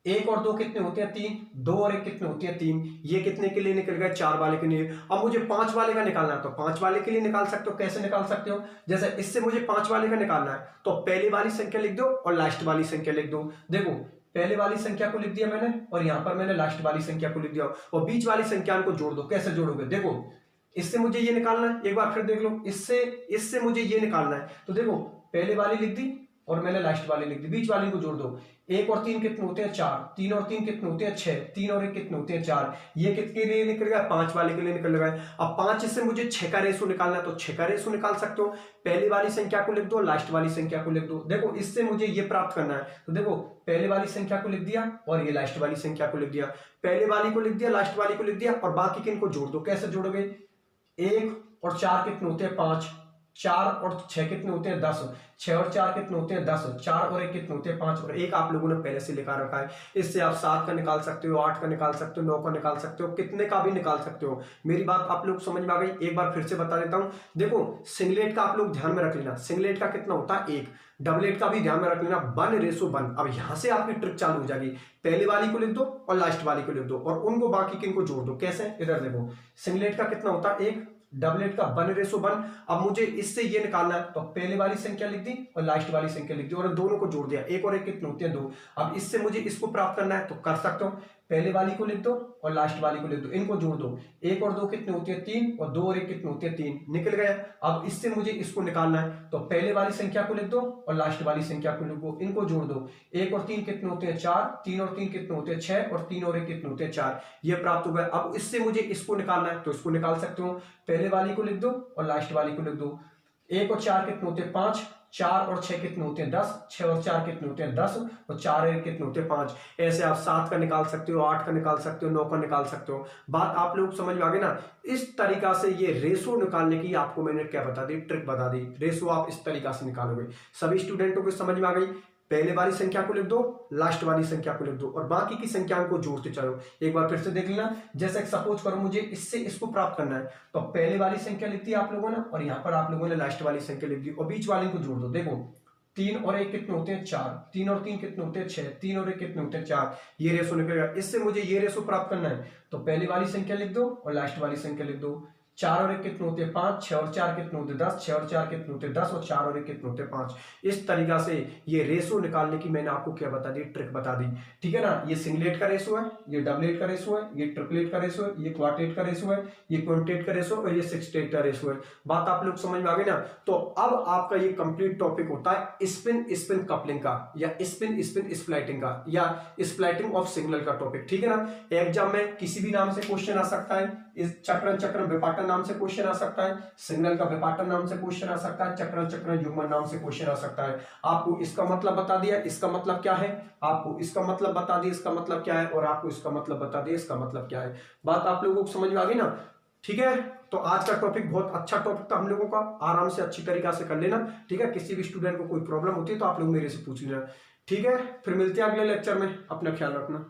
1 और 2 कितने होते हैं 3, 2 और 1 कितने होते हैं 3। ये कितने के लिए निकल गए, 4 वाले के लिए। अब मुझे 5 वाले का निकालना है, तो 5 वाले के लिए निकाल सकते हो। कैसे निकाल सकते हो, जैसे इससे मुझे 5 वाले का निकालना है, तो पहली वाली संख्या लिख दो और लास्ट वाली संख्या लिख दो। देखो पहले वाली संख्या को लिख दिया मैंने और यहां पर मैंने लास्ट वाली संख्या को लिख दिया और बीच वाली संख्या को जोड़ दो। कैसे जोड़ोगे, देखो इससे मुझे ये निकालना है, एक बार फिर देख लो, इससे मुझे ये निकालना है। तो देखो पहले वाली लिख दी और मैंने लास्ट वाली लिख दी, बीच वाली को जोड़ दो। 1 और 3 कितने होते हैं 4, 3 और 3 कितने होते हैं 6, 3 और 1 कितने होते हैं 4, ये किसके लिए निकल गया 5 वाले के लिए निकल गया। अब 5 से मुझे 6 का रेशो निकालना है तो 6 का रेशो निकाल सकते हो, पहली वाली संख्या को लिख दो, लास्ट वाली संख्या को लिख दो। देखो इससे मुझे ये प्राप्त करना है तो देखो पहले वाली संख्या को लिख दिया और ये लास्ट वाली संख्या को लिख दिया, पहले वाली को लिख दिया, लास्ट वाली को लिख दिया और बाकी के इनको जोड़ दो। कैसे जोड़ोगे, 1 और 4 कितने होते हैं 5, 4 और 6 कितने होते हैं 10, 6 और 4 कितने होते हैं 10, 4 और 1 कितने होते हैं 5 और 1 आप लोगों ने पहले से लिखा रखा है। इससे आप 7 का निकाल सकते हो, 8 का निकाल सकते हो, 9 का निकाल सकते हो, कितने का भी निकाल सकते हो। मेरी बात आप लोग समझ में आ गई, एक बार फिर से बता देता हूं। देखो सिंगलेट का आप लोग ध्यान में रख लेना, सिंगलेट का कितना होता है 1, डबलेट का भी ध्यान में रख लेना 1:1। अब यहां से आपकी ट्रिक चालू हो जाएगी, पहली वाली को लिख दो और लास्ट वाली को लिख दो और उनको बाकी किनको जोड़ दो। कैसे, इधर देखो सिंगलेट का कितना होता है 1, डबलेट का 1:1। अब मुझे इससे ये निकालना है तो पहले वाली संख्या लिख दी और लास्ट वाली संख्या लिख दी और दोनों को जोड़ दिया, 1 और 1 कितने होते हैं 2। अब इससे मुझे इसको प्राप्त करना है तो कर सकते हो, पहले वाली को लिख दो और लास्ट वाली को लिख दो, इनको जोड़ दो, 1 और 2 कितने होते हैं 3 और 2 और 1 कितने होते हैं 3, निकल गया। अब इससे मुझे इसको निकालना है तो पहले वाली संख्या को लिख दो और लास्ट वाली संख्या को लिख दो, इनको जोड़ दो, 1 और 3 कितने होते हैं 4, 3 और 3 कितने होते हैं 6 और 3 और 1 कितने होते हैं 4, ये प्राप्त हो गया। अब इससे मुझे इसको निकालना है तो इसको निकाल सकते हो, पहले वाली को लिख दो और लास्ट वाली को लिख दो, 1 और 4 कितने होते हैं 5, 4 और 6 कितने होते हैं 10, 6 और 4 कितने होते हैं 10 और 4 और 1 कितने होते हैं 5। ऐसे आप 7 का निकाल सकते हो, 8 का निकाल सकते हो, 9 का निकाल सकते हो। बात आप लोग समझ में आ गई ना। इस तरीका से ये रेशो निकालने की आपको मैंने क्या बता दी, ट्रिक बता दी। रेशो आप इस तरीका से निकालोगे। सभी स्टूडेंटों को समझ में आ गई, पहले वाली संख्या को लिख दो, लास्ट वाली संख्या को लिख दो और बाकी की संख्याओं को जोड़ते चलो। एक बार फिर से देख लेना, जैसे सपोज करो मुझे इससे इसको प्राप्त करना है तो पहले वाली संख्या लिख दी आप लोगों ने और यहां पर आप लोगों ने लास्ट वाली संख्या लिख दी और बीच वाली को जोड़ दो। देखो 3 और 1 कितने होते हैं 4, 3 और 3 कितने होते हैं 6, 3 और 1 कितने होते हैं 4, ये रेशो निकलेगा। इससे मुझे ये रेशो प्राप्त करना है तो पहली वाली संख्या लिख दो और लास्ट वाली संख्या लिख दो, 4 और 1 कितने होते हैं 5, 6 और 4 कितने होते हैं 10, 6 और 4 कितने होते हैं 10 और 4 और 1 कितने होते हैं 5। इस तरीका से ये रेशो निकालने की मैंने आपको क्या बता दी, ट्रिक बता दी। ठीक है ना। ये सिंगलेट का रेशो है, ये डबलेट का रेशो है, ये ट्रिपलेट का रेशो है, ये क्वार्टेट का रेशो है, ये क्विंटेट का रेशो और ये सिक्सटेट का रेशो है। बात आप लोग समझ में आ गई ना। तो अब आपका ये कंप्लीट टॉपिक होता है स्पिन स्पिन कपलिंग का या स्पिन स्पिन स्प्लिटिंग का या स्प्लिटिंग ऑफ सिग्नल का टॉपिक। ठीक है ना। एग्जाम में किसी भी नाम से क्वेश्चन आ सकता है, इस चक्रण चक्रण विपाटन नाम से क्वेश्चन आ सकता है, सिग्नल का विपाटन नाम से क्वेश्चन आ सकता है, चक्रण चक्रण युग्मन नाम से क्वेश्चन आ सकता है। आपको इसका मतलब बता दिया, इसका मतलब क्या है, आपको इसका मतलब बता दिया, इसका मतलब क्या है और आपको इसका मतलब बता दिया, इसका मतलब क्या है। बात आप लोगों को समझ में आ गई ना। ठीक है। तो आज का टॉपिक बहुत अच्छा टॉपिक था हम लोगों का, आराम से अच्छी तरीका से कर लेना। ठीक है। किसी भी स्टूडेंट को कोई प्रॉब्लम होती है तो आप लोग मेरे से पूछ लेना। ठीक है। फिर मिलते हैं अगले लेक्चर में, अपना ख्याल रखना।